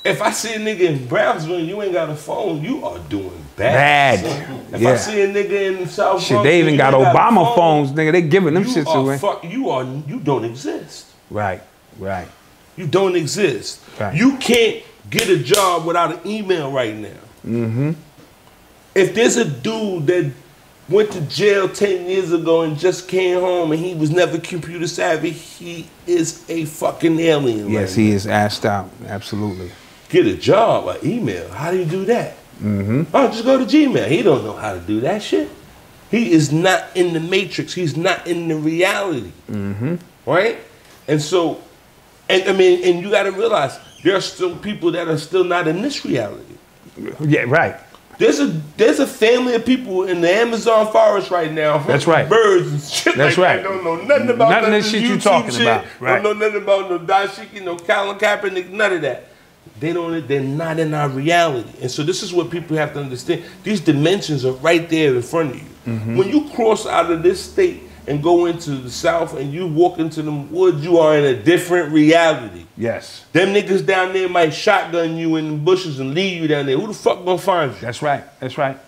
S1: if I see a nigga in Brownsville and you ain't got a phone, you are doing bad. If I see a nigga in South
S2: Shit, they even got Obama phones, nigga. They giving them shits away.
S1: You don't exist.
S2: Right, right.
S1: You don't exist.
S2: Right.
S1: You can't get a job without an email right now.
S2: Mm-hmm.
S1: If there's a dude that went to jail 10 years ago and just came home and he was never computer savvy, he is a fucking alien.
S2: Yes, he is assed out. Absolutely.
S1: Get a job, an email. How do you do that?
S2: Mm-hmm.
S1: Oh, just go to Gmail. He don't know how to do that shit. He is not in the matrix. He's not in the reality.
S2: Mm-hmm.
S1: Right? And so, and you got to realize there are still people that are still not in this reality.
S2: Yeah, right.
S1: There's a family of people in the Amazon forest right now.
S2: That's right.
S1: Birds and shit.
S2: That's
S1: like
S2: right.
S1: That. Don't know nothing about
S2: none of this shit you talking
S1: shit.
S2: about. Right.
S1: Don't know nothing about no dashiki, no Colin Kaepernick, none of that. They're not in our reality. And so this is what people have to understand. These dimensions are right there in front of you.
S2: Mm-hmm.
S1: When you cross out of this state and go into the South and you walk into them woods, you are in a different reality.
S2: Yes.
S1: Them niggas down there might shotgun you in the bushes and leave you down there. Who the fuck gonna find you?
S2: That's right. That's right.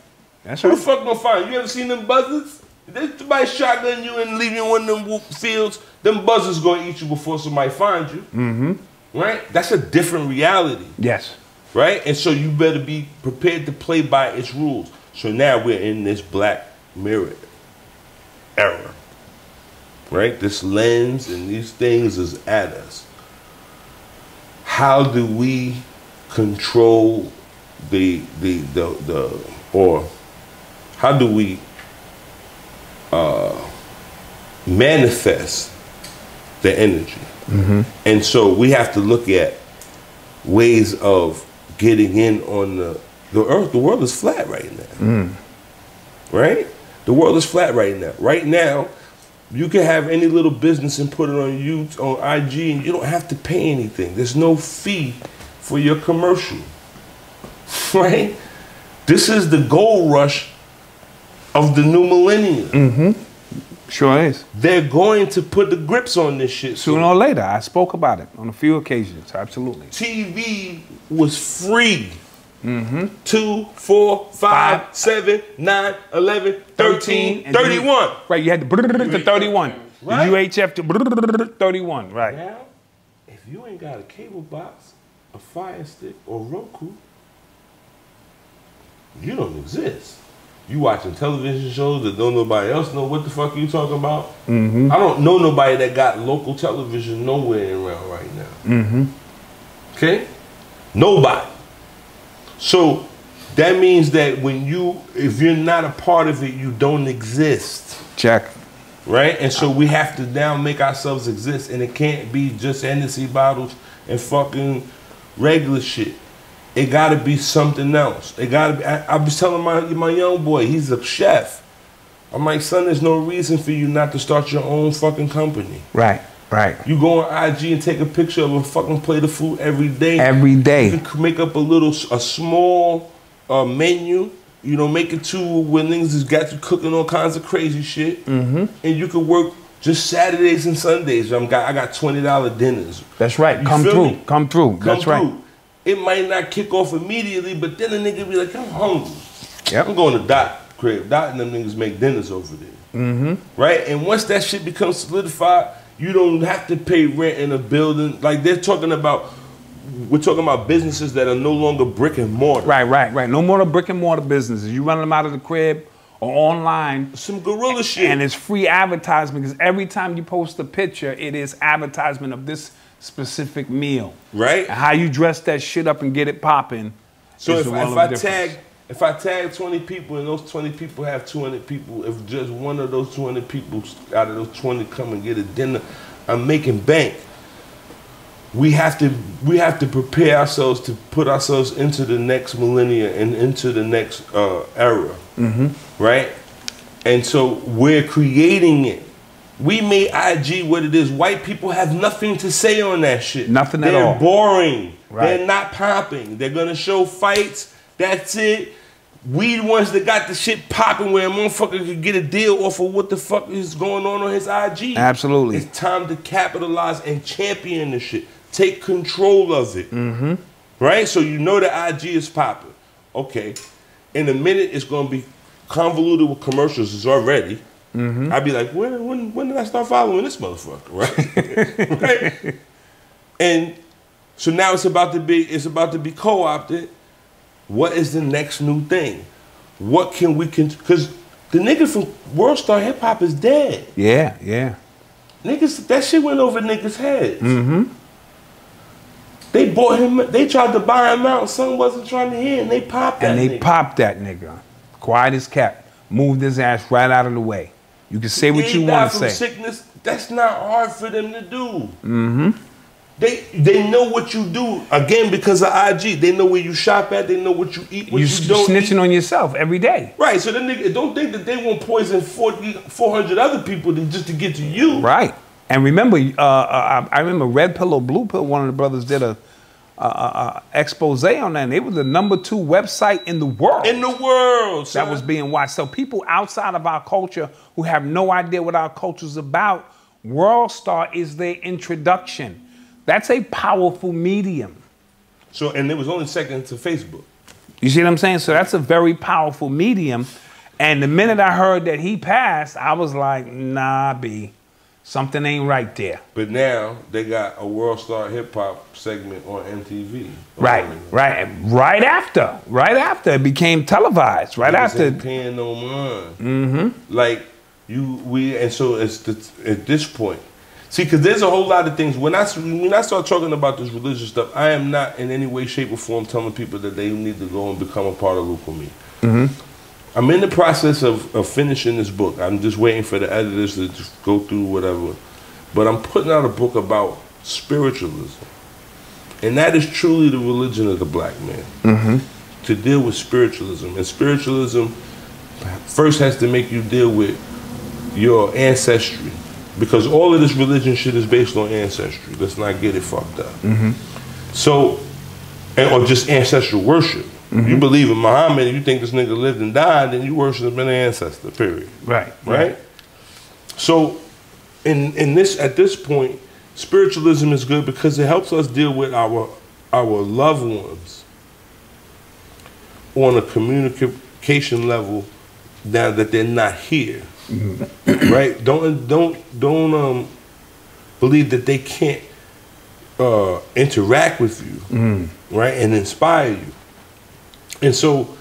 S2: That's
S1: Who
S2: right.
S1: the fuck gonna find you? You ever seen them buzzards? If somebody shotgun you and leave you in one of them fields, them buzzards gonna eat you before somebody finds you.
S2: Mm-hmm.
S1: Right? That's a different reality.
S2: Yes.
S1: Right? And so you better be prepared to play by its rules. So now we're in this Black Mirror era. Right? This lens and these things is at us. How do we control or how do we manifest the energy?
S2: Mm-hmm.
S1: And so we have to look at ways of getting in on the earth. The world is flat right now.
S2: Mm.
S1: Right? The world is flat right now. Right now, you can have any little business and put it on IG, and you don't have to pay anything. There's no fee for your commercial. Right? This is the gold rush of the new millennium.
S2: Mm-hmm. Sure is.
S1: They're going to put the grips on this shit
S2: Sooner or later. I spoke about it on a few occasions. Absolutely.
S1: TV was free.
S2: Mm-hmm.
S1: 2, 4, 5, 7, 9, 11, 13, 31.
S2: Right, you had to 31.
S1: Right?
S2: The UHF to 31, right.
S1: Now, if you ain't got a cable box, a Fire Stick, or Roku, you don't exist. You watching television shows that don't nobody else know what the fuck you talking about. I don't know nobody that got local television nowhere around right now. Okay? Nobody. So that means that if you're not a part of it, you don't exist.
S2: Check.
S1: Right? And so we have to now make ourselves exist, and it can't be just Hennessy bottles and fucking regular shit. It gotta be something else. It gotta be. I was telling my young boy, he's a chef. I'm like, son, there's no reason for you not to start your own fucking company.
S2: Right. You go on IG and take a picture of a fucking plate of food every day. Every day.
S1: You can make up a small menu. You know, make it to when niggas has got you cooking all kinds of crazy shit. And you can work just Saturdays and Sundays. I got $20 dinners.
S2: That's right. Come through. That's right.
S1: It might not kick off immediately, but then a nigga be like, I'm hungry.
S2: Yep.
S1: I'm going to Dot crib. Dot and them niggas make dinners over there. Right? And once that shit becomes solidified, you don't have to pay rent in a building. Like we're talking about businesses that are no longer brick and mortar.
S2: Right. No more brick and mortar businesses. You run them out of the crib or online.
S1: Some guerrilla shit.
S2: And it's free advertisement because every time you post a picture, it is advertisement of this specific meal.
S1: Right.
S2: And how you dress that shit up and get it popping.
S1: So if I tag 20 people and those 20 people have 200 people, if just one of those 200 people out of those 20 come and get a dinner, I'm making bank. We have to prepare ourselves to put ourselves into the next millennia and into the next era. Right? And so we're creating it. We made IG what it is. White people have nothing to say on that shit.
S2: Nothing at all.
S1: They're boring.
S2: Right.
S1: They're not popping. They're gonna show fights. That's it. We the ones that got the shit popping where a motherfucker could get a deal off of what the fuck is going on his IG.
S2: Absolutely.
S1: It's time to capitalize and champion the shit. Take control of it. Right? So you know the IG is popping. Okay. In a minute, it's gonna be convoluted with commercials. It's already. I'd be like, when did I start following this motherfucker, right? Right? And so now it's about to be co-opted. What is the next new thing? What can we because the nigga from World Star Hip Hop is dead.
S2: Yeah.
S1: Niggas, that shit went over niggas' heads. They bought him, they tried to buy him out, son wasn't trying to hear, and they popped that nigga.
S2: And they popped that nigga. Quiet as kept. Moved his ass right out of the way. You can say what you want to say.
S1: Sickness, that's not hard for them to do. They know what you do, again, because of IG. They know where you shop at. They know what you eat, what you don't
S2: snitching
S1: eat.
S2: On yourself every day.
S1: Right, so the nigga, don't think that they won't poison 400 other people just to get to you.
S2: Right. And remember, I remember Red Pill or Blue Pill, one of the brothers did a expose on that, and they were the #2 website in the world.
S1: In the world, son.
S2: That was being watched. So people outside of our culture who have no idea what our culture's about, World Star is their introduction. That's a powerful medium.
S1: So, and it was only second to Facebook.
S2: You see what I'm saying? So that's a very powerful medium. And the minute I heard that he passed, I was like, nah, B. Something ain't right there.
S1: But now they got a World Star Hip Hop segment on MTV.
S2: Right after it became televised. Right after.
S1: Ain't paying no mind. Like and so it's at this point. See, because there's a whole lot of things. When I start talking about this religious stuff, I am not in any way, shape, or form telling people that they need to go and become a part of Lukumi. I'm in the process of finishing this book. I'm just waiting for the editors to just go through whatever. But I'm putting out a book about spiritualism. And that is truly the religion of the black man. To deal with spiritualism. And spiritualism first has to make you deal with your ancestry. Because all of this religion shit is based on ancestry. Let's not get it fucked up. So, or just ancestral worship. You believe in Muhammad and you think this nigga lived and died, then you worship an ancestor, period. Right? So, at this point, spiritualism is good because it helps us deal with our loved ones on a communication level now that they're not here. Right? Don't believe that they can't interact with you, right, and inspire you. And so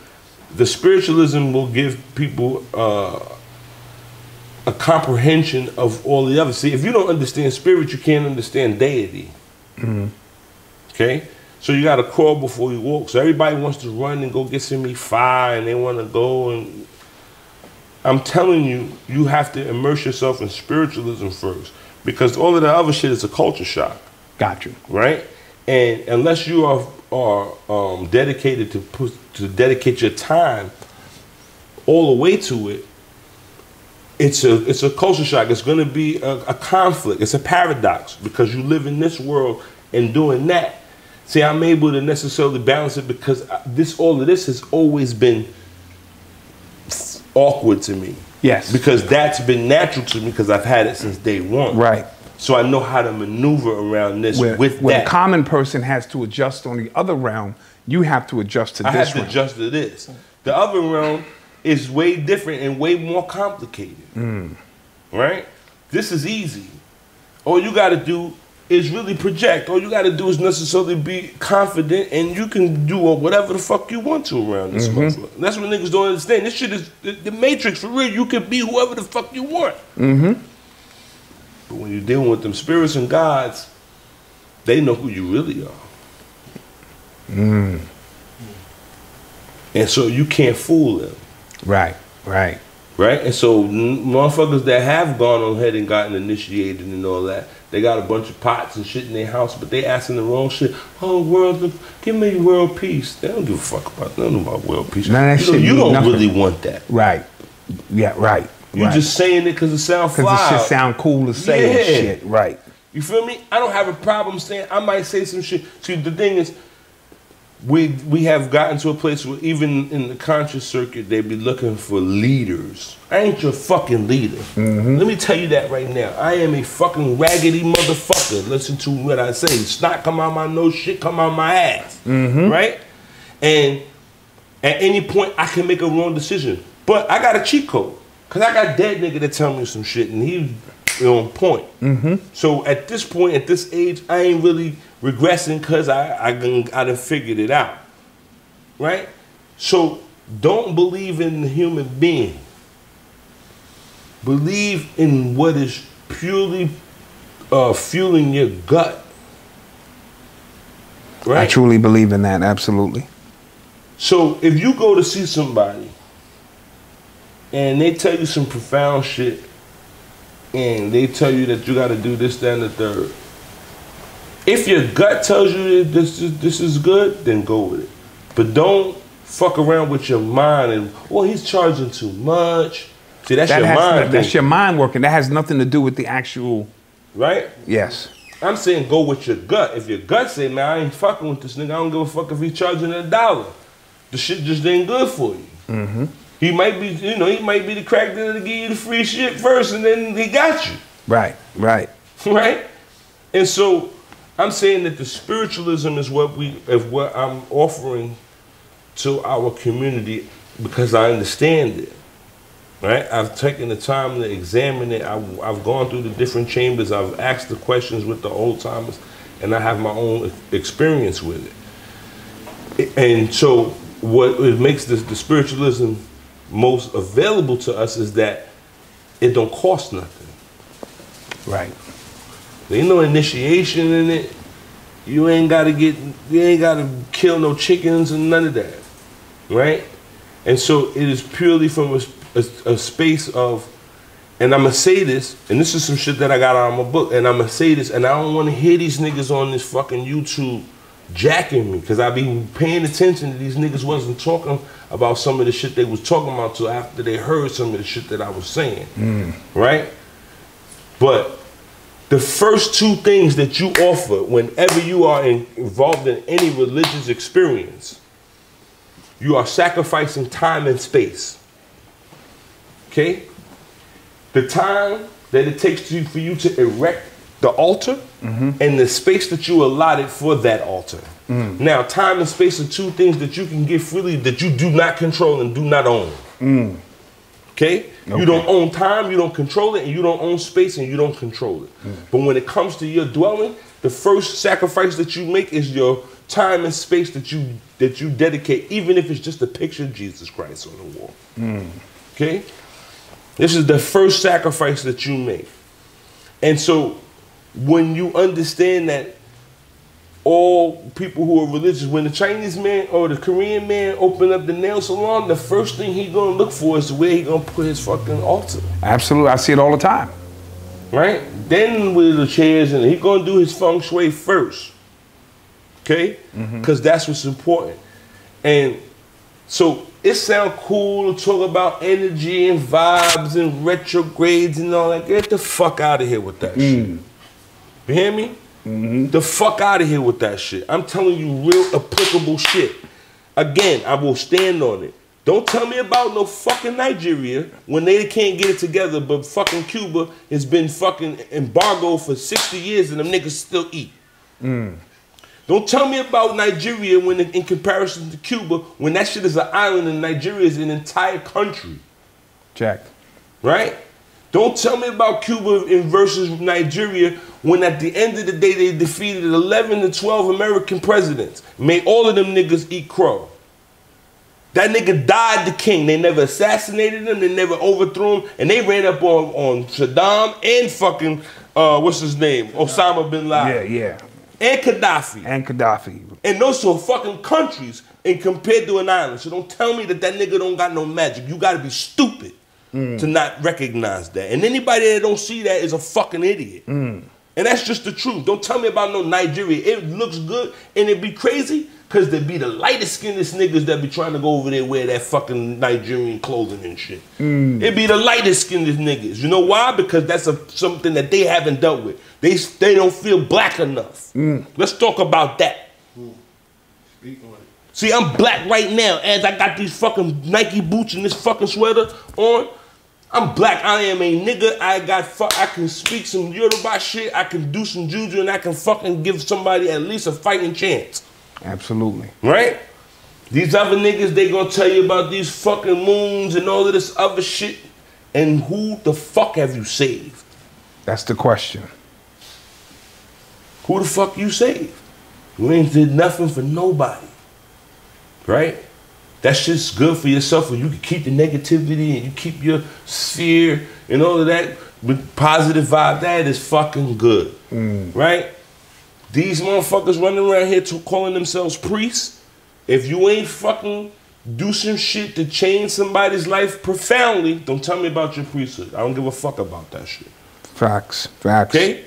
S1: the spiritualism will give people a comprehension of all the others. See, if you don't understand spirit, you can't understand deity. Okay? So you got to crawl before you walk. So everybody wants to run and go get some fire, and they want to go and... I'm telling you, you have to immerse yourself in spiritualism first, because all of the other shit is a culture shock.
S2: Got you.
S1: Right? And unless you are dedicated to dedicate your time all the way to it, it's a culture shock. It's going to be a conflict. It's a paradox, because you live in this world and doing that. See, I'm able to necessarily balance it because all of this has always been awkward to me.
S2: Yes.
S1: Because that's been natural to me, because I've had it since day one.
S2: Right.
S1: So I know how to maneuver around this with that.
S2: Where the common person has to adjust on the other realm, you have to adjust to this realm.
S1: I have to adjust to this. The other realm is way different and way more complicated. Right? This is easy. All you got to do is really project. All you got to do is necessarily be confident, and you can do whatever the fuck you want to around this motherfucker. That's what niggas don't understand. This shit is the Matrix for real. You can be whoever the fuck you want. But when you're dealing with them spirits and gods, they know who you really are. And so you can't fool them. Right? And so motherfuckers that have gone ahead and gotten initiated and all that, they got a bunch of pots and shit in their house, but they asking the wrong shit. Oh, give me world peace. They don't give a fuck about nothing about world peace. You don't really want that.
S2: Right. Yeah, right.
S1: You're just saying it because it sounds fly.
S2: Because it should sound cool to say and shit. Right.
S1: You feel me? I don't have a problem saying, I might say some shit. See, the thing is, we have gotten to a place where even in the conscious circuit, they be looking for leaders. I ain't your fucking leader. Let me tell you that right now. I am a fucking raggedy motherfucker. Listen to what I say. Snot come out my nose, shit come out my ass. Right? And at any point, I can make a wrong decision. But I got a cheat code. Because I got dead nigga that tell me some shit, and he's on point. So at this point, at this age, I ain't really regressing, because I done figured it out. Right? So don't believe in the human being. Believe in what is purely fueling your gut. Right?
S2: I truly believe in that, absolutely.
S1: So if you go to see somebody and they tell you some profound shit, and they tell you that you got to do this, that, and the third, if your gut tells you that this is good, then go with it. But don't fuck around with your mind and, well, he's charging too much. See, that's your mind.
S2: That's your mind working. That has nothing to do with the actual.
S1: Right?
S2: Yes.
S1: I'm saying go with your gut. If your gut say, man, I ain't fucking with this nigga, I don't give a fuck if he's charging $1. The shit just ain't good for you. He might be, he might be the crack dealer to give you the free shit first, and then he got you.
S2: Right.
S1: And so I'm saying that the spiritualism is what I'm offering to our community, because I understand it. Right? I've taken the time to examine it. I've gone through the different chambers. I've asked the questions with the old timers, and I have my own experience with it. And so what makes the spiritualism most available to us is that it don't cost nothing.
S2: Right.
S1: There ain't no initiation in it. You ain't gotta kill no chickens and none of that. Right? And so it is purely from a space of, and I'm gonna say this, and this is some shit that I got out of my book, and I'm gonna say this, and I don't wanna hear these niggas on this fucking YouTube jacking me, because I be paying attention to these niggas wasn't talking about some of the shit they was talking about till after they heard some of the shit that I was saying. Right? But the first two things that you offer whenever you are involved in any religious experience, you are sacrificing time and space. Okay? The time that it takes for you to erect the altar and the space that you allotted for that altar. Now, time and space are two things that you can get freely that you do not control and do not own. Okay? You don't own time, you don't control it, and you don't own space, and you don't control it. But when it comes to your dwelling, the first sacrifice that you make is your time and space that you dedicate, even if it's just a picture of Jesus Christ on the wall. Okay? This is the first sacrifice that you make. And so when you understand that all people who are religious, when the Chinese man or the Korean man open up the nail salon, the first thing he gonna look for is where he gonna put his fucking altar.
S2: Absolutely, I see it all the time.
S1: Right? Then with the chairs, and he gonna do his feng shui first. Okay? Because that's what's important. And so it sounds cool to talk about energy and vibes and retrogrades and all that. Get the fuck out of here with that shit. You hear me? The fuck out of here with that shit. I'm telling you real applicable shit. Again, I will stand on it. Don't tell me about no fucking Nigeria when they can't get it together, but fucking Cuba has been fucking embargoed for 60 years and them niggas still eat. Don't tell me about Nigeria when in comparison to Cuba, when that shit is an island and Nigeria is an entire country.
S2: Jack.
S1: Right? Don't tell me about Cuba versus Nigeria when at the end of the day they defeated 11 to 12 American presidents. Made all of them niggas eat crow. That nigga died the king. They never assassinated him. They never overthrew him. And they ran up on Saddam and fucking, what's his name? Osama bin Laden.
S2: Yeah.
S1: And Gaddafi. And those are fucking countries and compared to an island. So don't tell me that nigga don't got no magic. You gotta be stupid to not recognize that. And anybody that don't see that is a fucking idiot. And that's just the truth. Don't tell me about no Nigeria. It looks good and it be crazy because they be the lightest skinnedest niggas that be trying to go over there wear that fucking Nigerian clothing and shit. It be the lightest skinnedest niggas. You know why? Because that's something that they haven't dealt with. They don't feel black enough. Let's talk about that.
S3: Speak on it.
S1: See, I'm black right now as I got these fucking Nike boots and this fucking sweater on. I'm black. I am a nigga. I can speak some Yoruba shit. I can do some juju and I can fucking give somebody at least a fighting chance.
S2: Absolutely.
S1: Right? These other niggas, they gonna tell you about these fucking moons and all of this other shit. And who the fuck have you saved?
S2: That's the question.
S1: Who the fuck you saved? You ain't did nothing for nobody. Right? That shit's good for yourself, and you can keep the negativity and you keep your sphere and all of that with positive vibe. That is fucking good. Right? These motherfuckers running around here calling themselves priests. If you ain't fucking do some shit to change somebody's life profoundly, don't tell me about your priesthood. I don't give a fuck about that shit.
S2: Facts.
S1: Okay?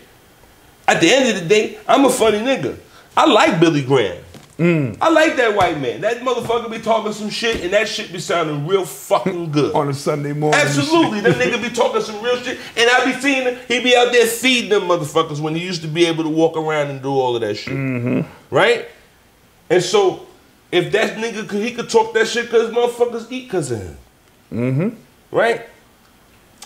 S1: At the end of the day, I'm a funny nigga. I like Billy Graham. I like that white man. That motherfucker be talking some shit and that shit be sounding real fucking good.
S2: On a Sunday morning.
S1: Absolutely. That nigga be talking some real shit. And I be seeing him, he be out there feeding them motherfuckers when he used to be able to walk around and do all of that shit. Right? And so, if that nigga, he could talk that shit because motherfuckers eat because of him. Right?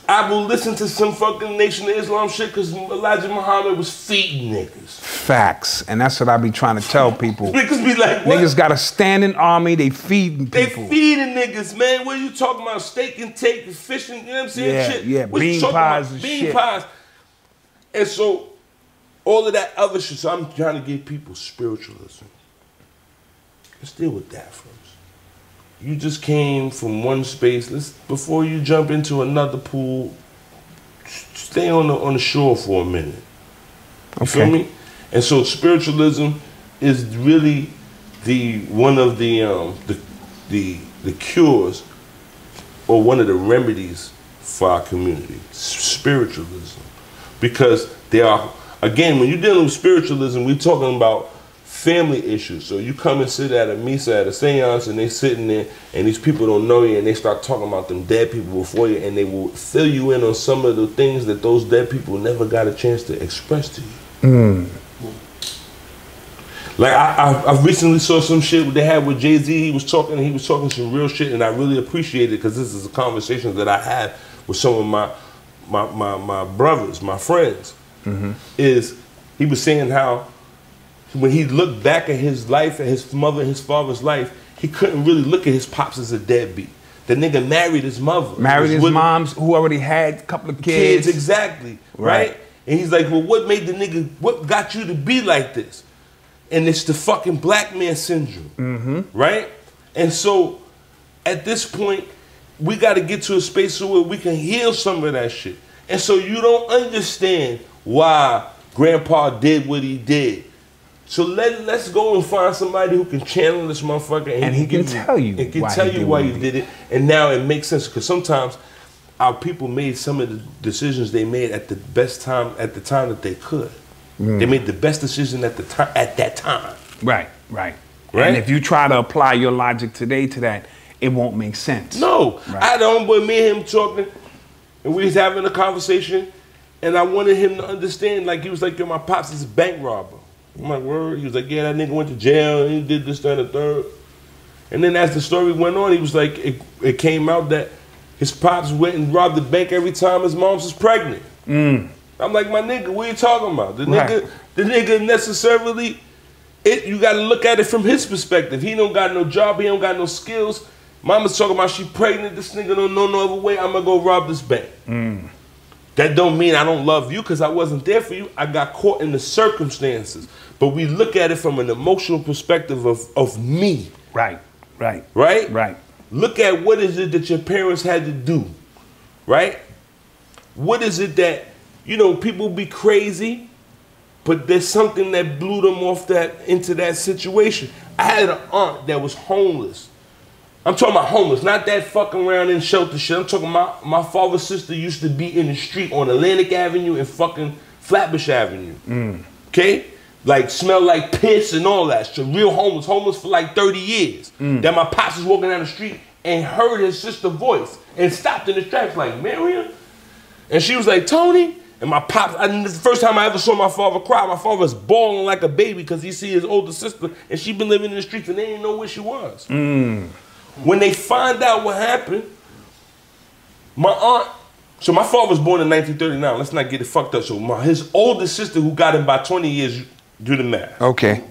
S1: I will listen to some fucking Nation of Islam shit because Elijah Muhammad was feeding niggas.
S2: Facts. And that's what I be trying to tell people.
S1: Niggas be like, what?
S2: Niggas got a standing army, they feeding people.
S1: They feeding niggas, man. What are you talking about? Steak and take, fishing, you know what I'm saying? Shit.
S2: Yeah,
S1: what
S2: bean pies and
S1: bean
S2: shit.
S1: Pies. And so, all of that other shit, so I'm trying to give people spiritualism. Let's deal with that first. You just came from one space. Before you jump into another pool, stay on the shore for a minute. You feel me? And so spiritualism is really one of the cures or one of the remedies for our community. Spiritualism, because again, when you're dealing with spiritualism, we're talking about family issues. So you come and sit at a misa, at a seance, and they sitting there, and these people don't know you, and they start talking about them dead people before you, and they will fill you in on some of the things that those dead people never got a chance to express to you. Like I recently saw some shit they had with Jay-Z. He was talking some real shit, and I really appreciate it because this is a conversation that I had with some of my brothers, my friends. Is he was saying how when he looked back at his life, at his mother and his father's life, he couldn't really look at his pops as a deadbeat. The nigga married his mother.
S2: Married his moms who already had a couple of kids.
S1: Exactly. Right? And he's like, well, what got you to be like this? And it's the fucking black man syndrome, right? And so at this point, we got to get to a space where we can heal some of that shit. And so you don't understand why Grandpa did what he did. So let's go and find somebody who can channel this motherfucker,
S2: And he can tell you
S1: and can tell you why you did it. And now it makes sense, because sometimes our people made some of the decisions they made at the best time, at the time that they could. They made the best decision at the time, at that time.
S2: Right. And if you try to apply your logic today to that, it won't make sense.
S1: No.
S2: Right.
S1: I had a homeboy, me and him talking, and we was having a conversation, and I wanted him to understand, like, he was like, yo, my pops is a bank robber. I'm like, word? He was like, yeah, that nigga went to jail, and he did this, that, and the third. And then as the story went on, he was like, it came out that his pops went and robbed the bank every time his mom was pregnant. I'm like, my nigga, what are you talking about? The nigga necessarily, you got to look at it from his perspective. He don't got no job, he don't got no skills. Mama's talking about she pregnant, this nigga don't know no other way, I'm gonna go rob this bank. That don't mean I don't love you, because I wasn't there for you. I got caught in the circumstances. But we look at it from an emotional perspective of me.
S2: Right.
S1: Look at what is it that your parents had to do, right? What is it that, you know, people be crazy, but there's something that blew them off into that situation. I had an aunt that was homeless. I'm talking about homeless, not that fucking around in shelter shit. I'm talking about my father's sister used to be in the street on Atlantic Avenue and fucking Flatbush Avenue. Okay? Like, smell like piss and all that shit. Real homeless for like 30 years. That my pops was walking down the street and heard his sister's voice and stopped in his tracks like, Marion? And she was like, Tony? And my pops, this is the first time I ever saw my father cry. My father was bawling like a baby because he see his older sister and she been living in the streets and they didn't know where she was. When they find out what happened, my aunt, so my father was born in 1939. Let's not get it fucked up. So his older sister, who got him by 20 years, do the math.
S2: Okay.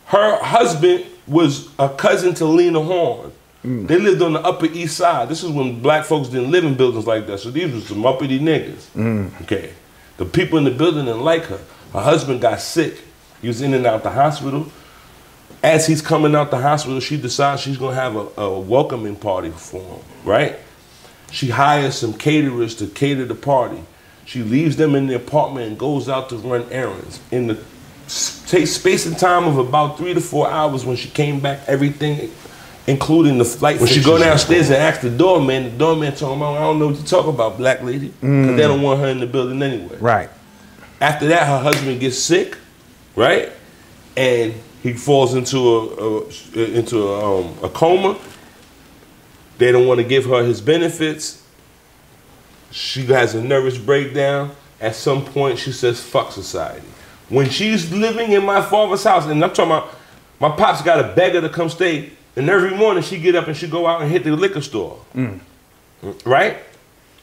S1: Her husband was a cousin to Lena Horne. They lived on the Upper East Side. This is when black folks didn't live in buildings like that. So these were some uppity niggas. Okay. The people in the building didn't like her. Her husband got sick. He was in and out the hospital. As he's coming out the hospital, she decides she's going to have a welcoming party for him, right? She hires some caterers to cater the party. She leaves them in the apartment and goes out to run errands. In the space and time of about 3 to 4 hours, when she came back, everything, including the flight. When she go downstairs and ask the doorman told her, I don't know what you talk about, black lady, because they don't want her in the building anyway.
S2: Right.
S1: After that, her husband gets sick, right? And he falls into a coma. They don't want to give her his benefits. She has a nervous breakdown. At some point, she says, fuck society. When she's living in my father's house, and I'm talking about, my pops got a beggar to come stay, and every morning she get up and she go out and hit the liquor store. Right?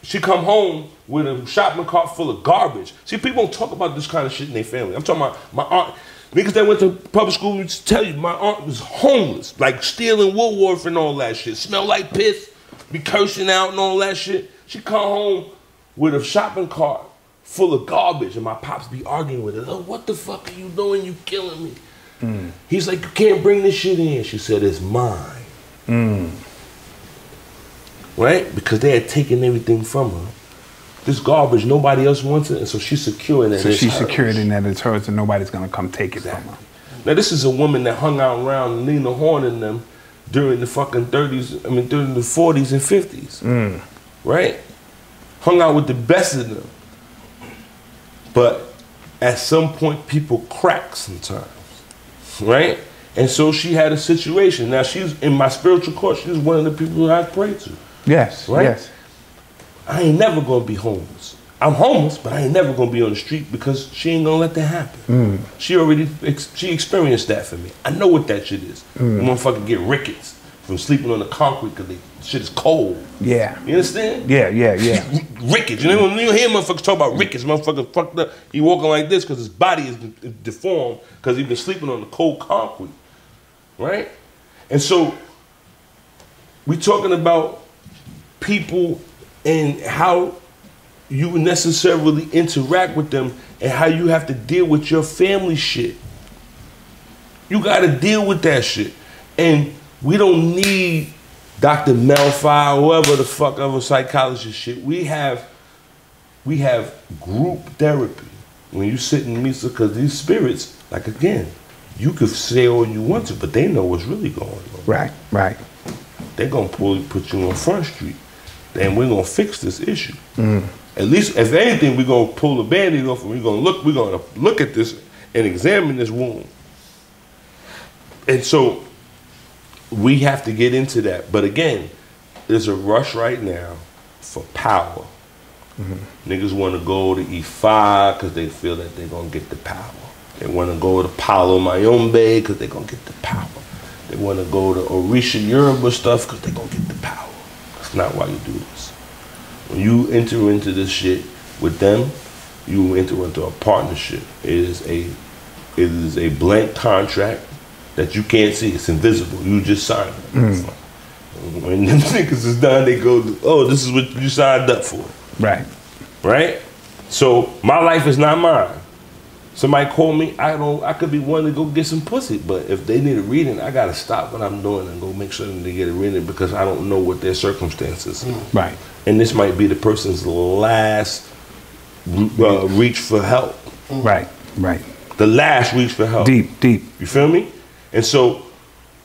S1: She come home with a shopping cart full of garbage. See, people don't talk about this kind of shit in their family. I'm talking about my aunt. Niggas that went to public school would tell you my aunt was homeless, like stealing Woolworth and all that shit. Smell like piss, be cursing out and all that shit. She come home with a shopping cart full of garbage, and my pops be arguing with her. Oh, what the fuck are you doing? You killing me. He's like, you can't bring this shit in. She said, it's mine. Right? Because they had taken everything from her. This garbage, nobody else wants it, and so she's securing it.
S2: So she's securing it that it's hers, and nobody's gonna come take it from her.
S1: Now this is a woman that hung out around Lena Horne and them during the fucking 30s, during the 40s and 50s. Right? Hung out with the best of them. But at some point, people crack sometimes. Right? And so she had a situation. Now she's in my spiritual court, she's one of the people who I pray to.
S2: Yes,
S1: right?
S2: Yes.
S1: I ain't never gonna be homeless. I'm homeless, but I ain't never gonna be on the street because she ain't gonna let that happen. She experienced that for me. I know what that shit is. The motherfucker get rickets from sleeping on the concrete because the shit is cold.
S2: Yeah.
S1: You understand?
S2: Yeah.
S1: Rickets. You know when you hear motherfuckers talk about rickets, motherfucker fucked up. He walking like this because his body is deformed because he been sleeping on the cold concrete. Right? And so we talking about people and how you necessarily interact with them and how you have to deal with your family shit. You gotta deal with that shit. And we don't need Dr. Malfi or whoever the fuck other psychologist shit. We have group therapy. When you sit and meet, because these spirits, like again, you could say all you want to, but they know what's really going on.
S2: Right, right.
S1: They're gonna put you on Front Street, and we're gonna fix this issue. At least, if anything, we're gonna pull the Band-Aid off, and we're gonna look at this and examine this wound. And so we have to get into that. But again, there's a rush right now for power. Niggas want to go to E5 because they feel that they're going to get the power. They want to go to Palo Mayombe because they're going to get the power. They want to go to Orisha Yoruba stuff because they're going to get the power. That's not why you do this. When you enter into this shit with them, you enter into a partnership. It is a blank contract that you can't see. It's invisible. You just sign it. When them niggas is done, they go, oh, this is what you signed up for.
S2: Right.
S1: Right? So my life is not mine. Somebody call me, I could be one to go get some pussy, but if they need a reading, I gotta stop what I'm doing and go make sure that they get a reading because I don't know what their circumstances are.
S2: Right.
S1: And this might be the person's last reach for help.
S2: Right, right.
S1: The last reach for help.
S2: Deep, deep.
S1: You feel me? And so,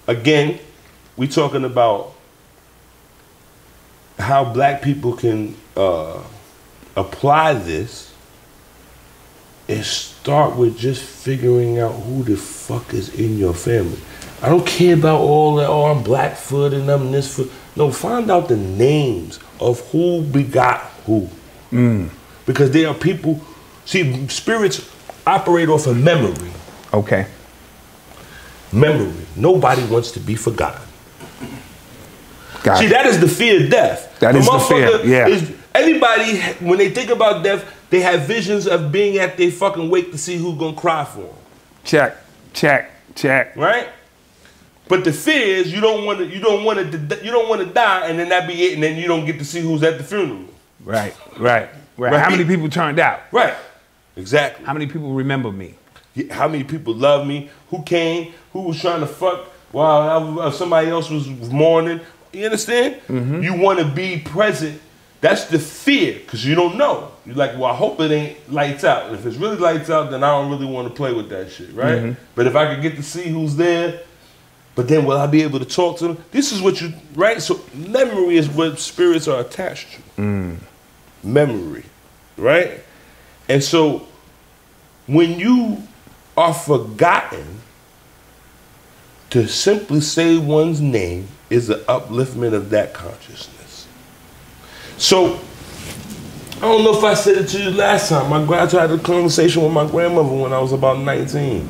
S1: again, we talking about how black people can apply this and start with just figuring out who the fuck is in your family. I don't care about all that, oh, I'm Blackfoot and I'm this foot. No, find out the names of who begot who. Because there are people, see, spirits operate off of memory.
S2: Okay.
S1: Memory. Nobody wants to be forgotten.
S2: Got
S1: See,
S2: it.
S1: that is the fear of death.
S2: That is the fear, yeah.
S1: Everybody, when they think about death, they have visions of being at their fucking wake to see who's gonna cry for them.
S2: Check, check, check.
S1: Right? But the fear is you don't want to die, and then that be it, and then you don't get to see who's at the funeral.
S2: Right, right, right. How many people turned out?
S1: Right. Exactly.
S2: How many people remember me?
S1: How many people love me? Who came? Who was trying to fuck while somebody else was mourning? You understand? You want to be present. That's the fear, because you don't know. You're like, well, I hope it ain't lights out. And if it's really lights out, then I don't really want to play with that shit, right? But if I could get to see who's there, but then will I be able to talk to them? This is what you, right? So memory is what spirits are attached to. Memory, right? And so when you are forgotten, to simply say one's name is an upliftment of that consciousness. So, I don't know if I said it to you last time. I had a conversation with my grandmother when I was about 19.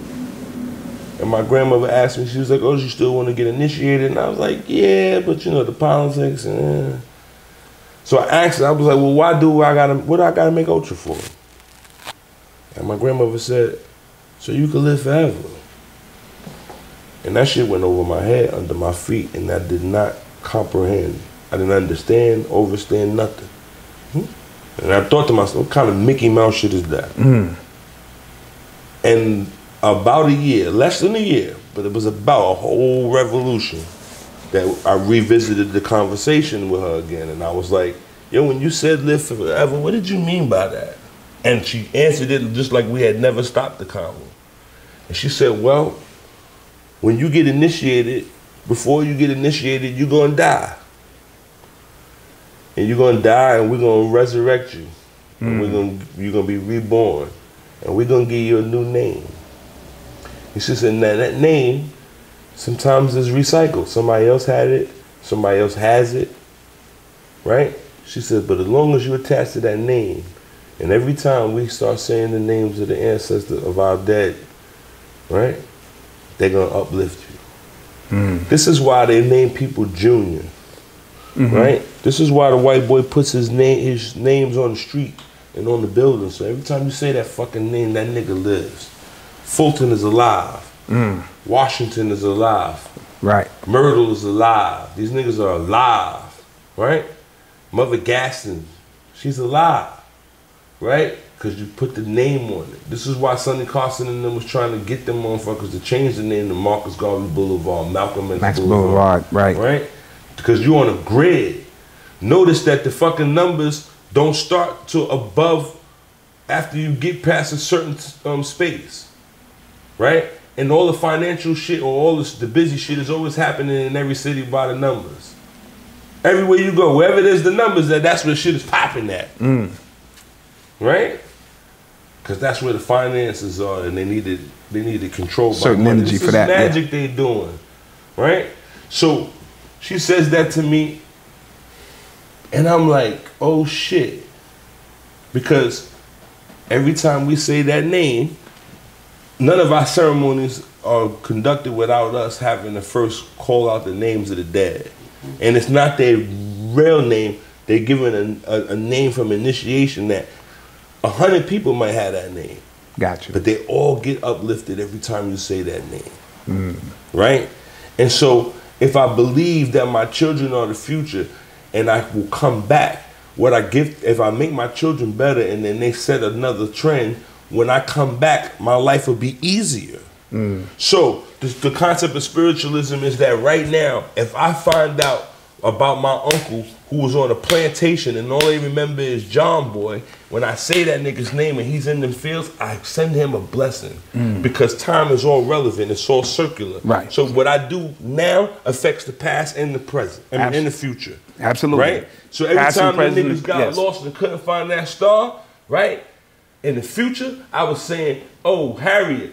S1: And my grandmother asked me, she was like, oh, you still want to get initiated? And I was like, yeah, but you know, the politics. So I asked her, I was like, well, what do I gotta make Ultra for? And my grandmother said, so you could live forever. And that shit went over my head, under my feet, and I did not comprehend. I didn't understand, overstand nothing. And I thought to myself, what kind of Mickey Mouse shit is that? And about a year, less than a year, but it was about a whole revolution, that I revisited the conversation with her again. And I was like, yo, when you said live forever, what did you mean by that? And she answered it just like we had never stopped the convo. And she said, well, when you get initiated, before you get initiated, you're gonna die. And you're gonna die, and we're gonna resurrect you. And you're gonna be reborn. And we're gonna give you a new name. And she said, now that name sometimes is recycled. Somebody else had it, somebody else has it, right? She said, but as long as you attach to that name, and every time we start saying the names of the ancestors of our dead, right, they're gonna uplift you. This is why they name people Junior, right? This is why the white boy puts his names on the street and on the building. So every time you say that fucking name, that nigga lives. Fulton is alive. Washington is alive.
S2: Right.
S1: Myrtle is alive. These niggas are alive, right? Mother Gaston, she's alive. right? Because you put the name on it. This is why Sonny Carson and them was trying to get them motherfuckers to change the name to Marcus Garvey Boulevard, Malcolm X Boulevard. Right? Because you on a grid. Notice that the fucking numbers don't start to above after you get past a certain space. Right? And all the financial shit or all the busy shit is always happening in every city by the numbers. Everywhere you go, wherever there's the numbers, that's where shit is popping at. Right? Because that's where the finances are, and they needed control by
S2: certain
S1: money.
S2: energy
S1: This
S2: for that.
S1: Magic they doing, right? So she says that to me, and I'm like, oh shit, because every time we say that name, none of our ceremonies are conducted without us having to first call out the names of the dead, and it's not their real name. They're given a name from initiation that 100 people might have that name.
S2: Gotcha.
S1: But they all get uplifted every time you say that name. Right? And so if I believe that my children are the future and I will come back, if I make my children better and then they set another trend, when I come back, my life will be easier. So the concept of spiritualism is that right now, if I find out about my uncle who was on a plantation and all they remember is John Boy, when I say that nigga's name and he's in them fields, I send him a blessing. Because time is all relevant, it's all circular.
S2: Right.
S1: So what I do now affects the past and the present, and in the future.
S2: Absolutely.
S1: Right? So every
S2: Past
S1: time the
S2: and present,
S1: niggas got lost and couldn't find that star, right? In the future, I was saying, oh, Harriet,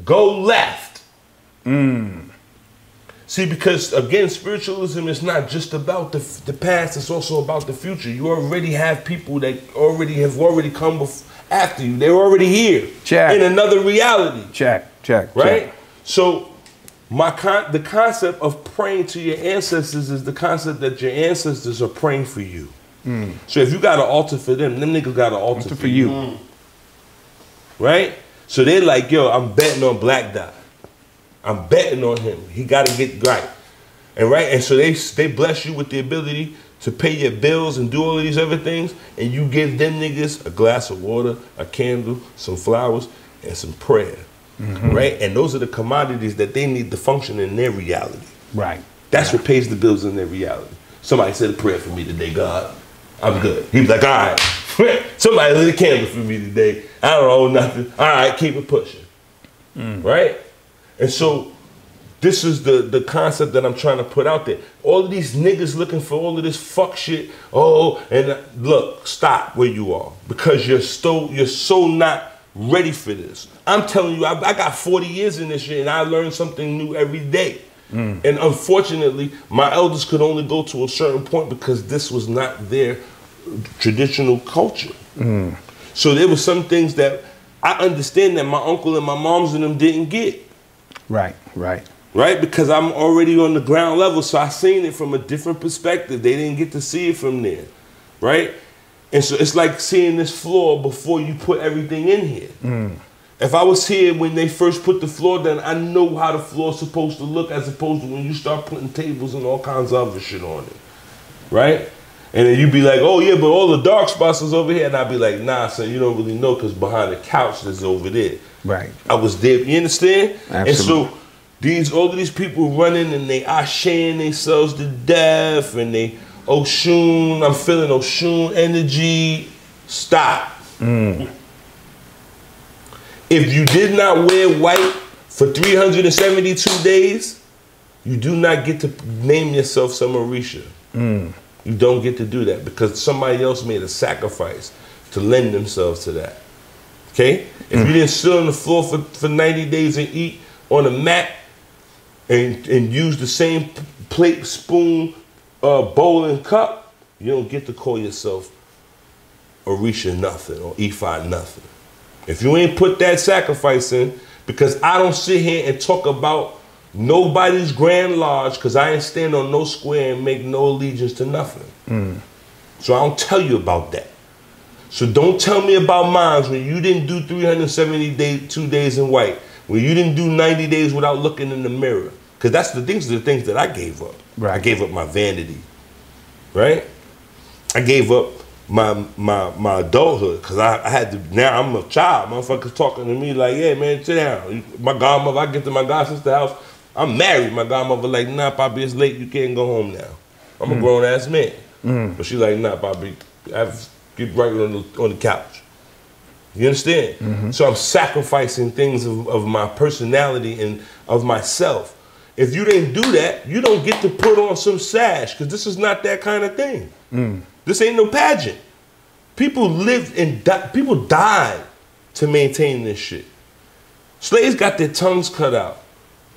S1: go left. See, because again, spiritualism is not just about the past, it's also about the future. You already have people that have come after you. They're already here.
S2: Check.
S1: In another reality.
S2: Check.
S1: Right? So the concept of praying to your ancestors is the concept that your ancestors are praying for you. So if you got an altar for them niggas got an altar for you. Right? So they're like, yo, I'm betting on Black Dot. I'm betting on him. He got to get right. And so they bless you with the ability to pay your bills and do all of these other things, and you give them niggas a glass of water, a candle, some flowers, and some prayer. Right? And those are the commodities that they need to function in their reality. Right. That's what pays the bills in their reality. Somebody said a prayer for me today, God. I'm good. He was like, all right. Somebody lit a candle for me today. I don't owe nothing. All right, keep it pushing. Right? And so this is the concept that I'm trying to put out there. All of these niggas looking for all of this fuck shit. Oh, and look, stop where you are. Because you're so not ready for this. I'm telling you, I got 40 years in this shit and I learn something new every day. And unfortunately, my elders could only go to a certain point because this was not their traditional culture. So there were some things that I understand that my uncle and my moms and them didn't get. Right? Because I'm already on the ground level, so I seen it from a different perspective. They didn't get to see it from there, right? And so it's like seeing this floor before you put everything in here. If I was here when they first put the floor down, I know how the floor's supposed to look as opposed to when you start putting tables and all kinds of other shit on it, right? And then you'd be like, oh yeah, but all the dark spots is over here. And I'd be like, nah, son, you don't really know because behind the couch that's over there. Right. I was there, you understand? Absolutely. And so all of these people running and they ashaying themselves to death and they Oshun, I'm feeling Oshun energy. Stop. If you did not wear white for 372 days, you do not get to name yourself some Orisha. You don't get to do that because somebody else made a sacrifice to lend themselves to that. Okay? If you didn't sit on the floor for 90 days and eat on a mat and use the same plate, spoon, bowl, and cup, you don't get to call yourself Orisha nothing or Ifa nothing. If you ain't put that sacrifice in, because I don't sit here and talk about nobody's grand lodge because I ain't stand on no square and make no allegiance to nothing. So I don't tell you about that. So don't tell me about mine when you didn't do 372 days in white, when you didn't do 90 days without looking in the mirror. Because that's the things that I gave up. Right. I gave up my vanity. Right? I gave up my adulthood, because I had to. Now I'm a child. Motherfuckers talking to me like, yeah, man, sit down. My godmother, I get to my god sister's house. I'm married. My godmother like, nah, Poppy, it's late. You can't go home now. I'm a grown ass man. But she like, nah, Poppy, get right on the couch. You understand? So I'm sacrificing things of my personality and of myself. If you didn't do that, you don't get to put on some sash, because this is not that kind of thing. This ain't no pageant. People lived and people died to maintain this shit. Slaves got their tongues cut out.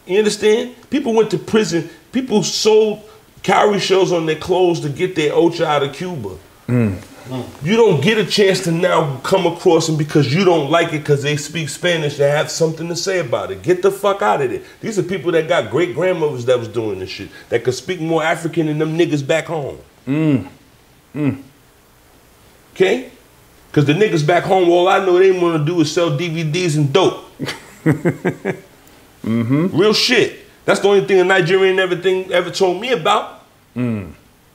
S1: You understand? People went to prison. People sold cowrie shells on their clothes to get their ocha out of Cuba. You don't get a chance to now come across them because you don't like it because they speak Spanish and have something to say about it. Get the fuck out of there. These are people that got great grandmothers that was doing this shit, that could speak more African than them niggas back home. Okay? Because the niggas back home, all I know they want to do is sell DVDs and dope. Real shit. That's the only thing a Nigerian ever told me about.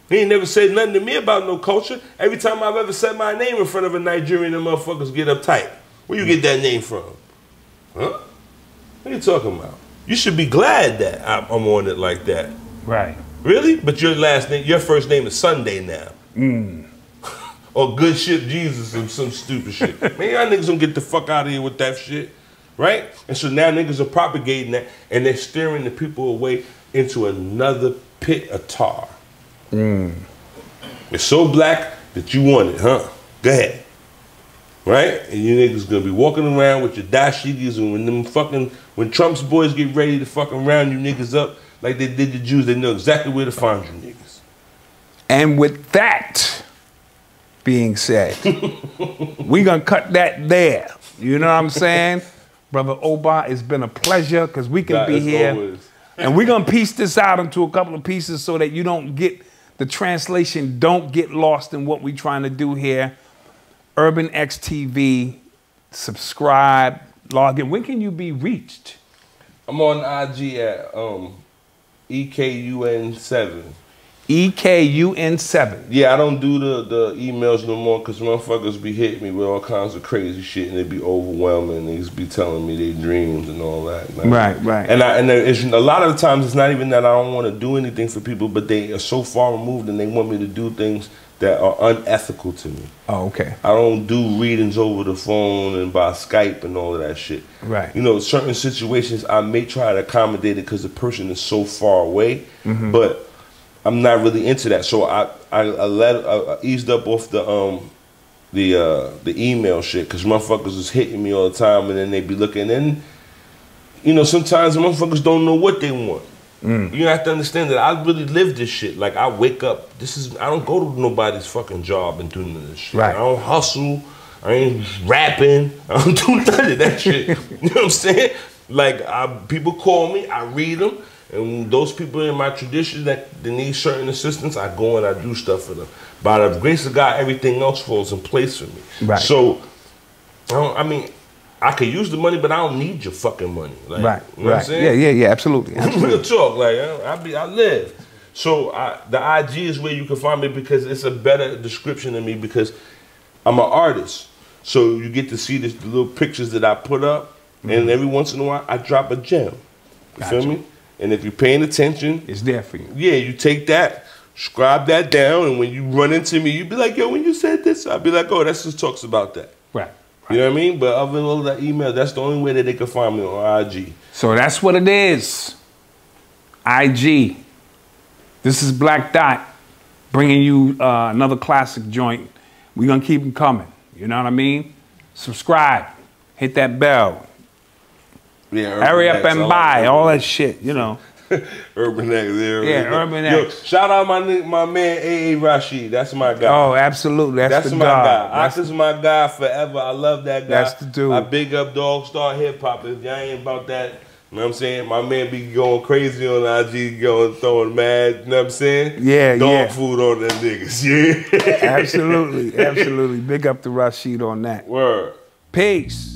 S1: He ain't never said nothing to me about no culture. Every time I've ever said my name in front of a Nigerian, them motherfuckers get uptight. Where you get that name from? Huh? What are you talking about? You should be glad that I'm on it like that.
S2: Right.
S1: Really? But your first name is Sunday now. Or Good Ship Jesus or some stupid shit. Man, y'all niggas don't get the fuck out of here with that shit. Right? And so now niggas are propagating that, and they're steering the people away into another pit of tar. It's so black that you want it, huh? Go ahead. Right? And you niggas gonna be walking around with your dashikis, and when Trump's boys get ready to fucking round you niggas up like they did the Jews, they know exactly where to find you niggas.
S2: And with that being said, we gonna cut that there. You know what I'm saying? Brother Oba, it's been a pleasure, because we can be here. Always. And we're gonna piece this out into a couple of pieces so that you don't get the translation, don't get lost in what we're trying to do here. Urban X TV, subscribe, log in. When can you be reached?
S1: I'm on IG at EKUN7.
S2: EKUN7.
S1: Yeah, I don't do the emails no more because motherfuckers be hitting me with all kinds of crazy shit, and they be overwhelming. They just be telling me their dreams and all that.
S2: Right.
S1: And it's, a lot of the times it's not even that I don't want to do anything for people, but they are so far removed and they want me to do things that are unethical to me.
S2: Oh, okay.
S1: I don't do readings over the phone and by Skype and all of that shit.
S2: Right.
S1: You know, certain situations I may try to accommodate it because the person is so far away, but I'm not really into that, so I eased up off the email shit, because motherfuckers is hitting me all the time, and then they be looking, and you know, sometimes motherfuckers don't know what they want. You have to understand that I really live this shit. Like, I wake up, I don't go to nobody's fucking job and do none of this shit.
S2: Right.
S1: I don't hustle, I ain't rapping, I don't do none of that shit. You know what I'm saying? Like, people call me, I read them. And those people in my tradition that they need certain assistance, I go and I do stuff for them. By the grace of God, everything else falls in place for me.
S2: Right.
S1: So, I mean, I could use the money, but I don't need your fucking money. Like,
S2: right.
S1: You know what I'm saying?
S2: Yeah, absolutely.
S1: Real talk, like, I live. So the IG is where you can find me, because it's a better description of me, because I'm an artist. So you get to see the little pictures that I put up, and every once in a while I drop a gem. You feel me? And if you're paying attention,
S2: it's there for you. Yeah,
S1: you take that, scribe that down, and when you run into me, you be like, yo, when you said this, I'll be like, oh, that just talks about that.
S2: Right.
S1: You know what I mean? But other than all that email, that's the only way that they can find me on IG.
S2: So that's what it is. IG. This is Black Dot bringing you another classic joint. We're going to keep them coming. You know what I mean? Subscribe. Hit that bell.
S1: Yeah,
S2: hurry up and buy all that shit, you know.
S1: Urban X,
S2: Urban
S1: X. Yo,
S2: X.
S1: shout out my man A.A. Rashid. That's my guy.
S2: Oh, absolutely. That's the
S1: my
S2: guy.
S1: guy. That's my guy forever. I love that guy.
S2: That's the dude.
S1: I big up Dog Star Hip Hop. If y'all ain't about that, you know what I'm saying? My man be going crazy on IG, throwing mad, you know what I'm saying?
S2: Yeah,
S1: Dog food on them niggas, yeah.
S2: Absolutely. Big up to Rashid on that.
S1: Word.
S2: Peace.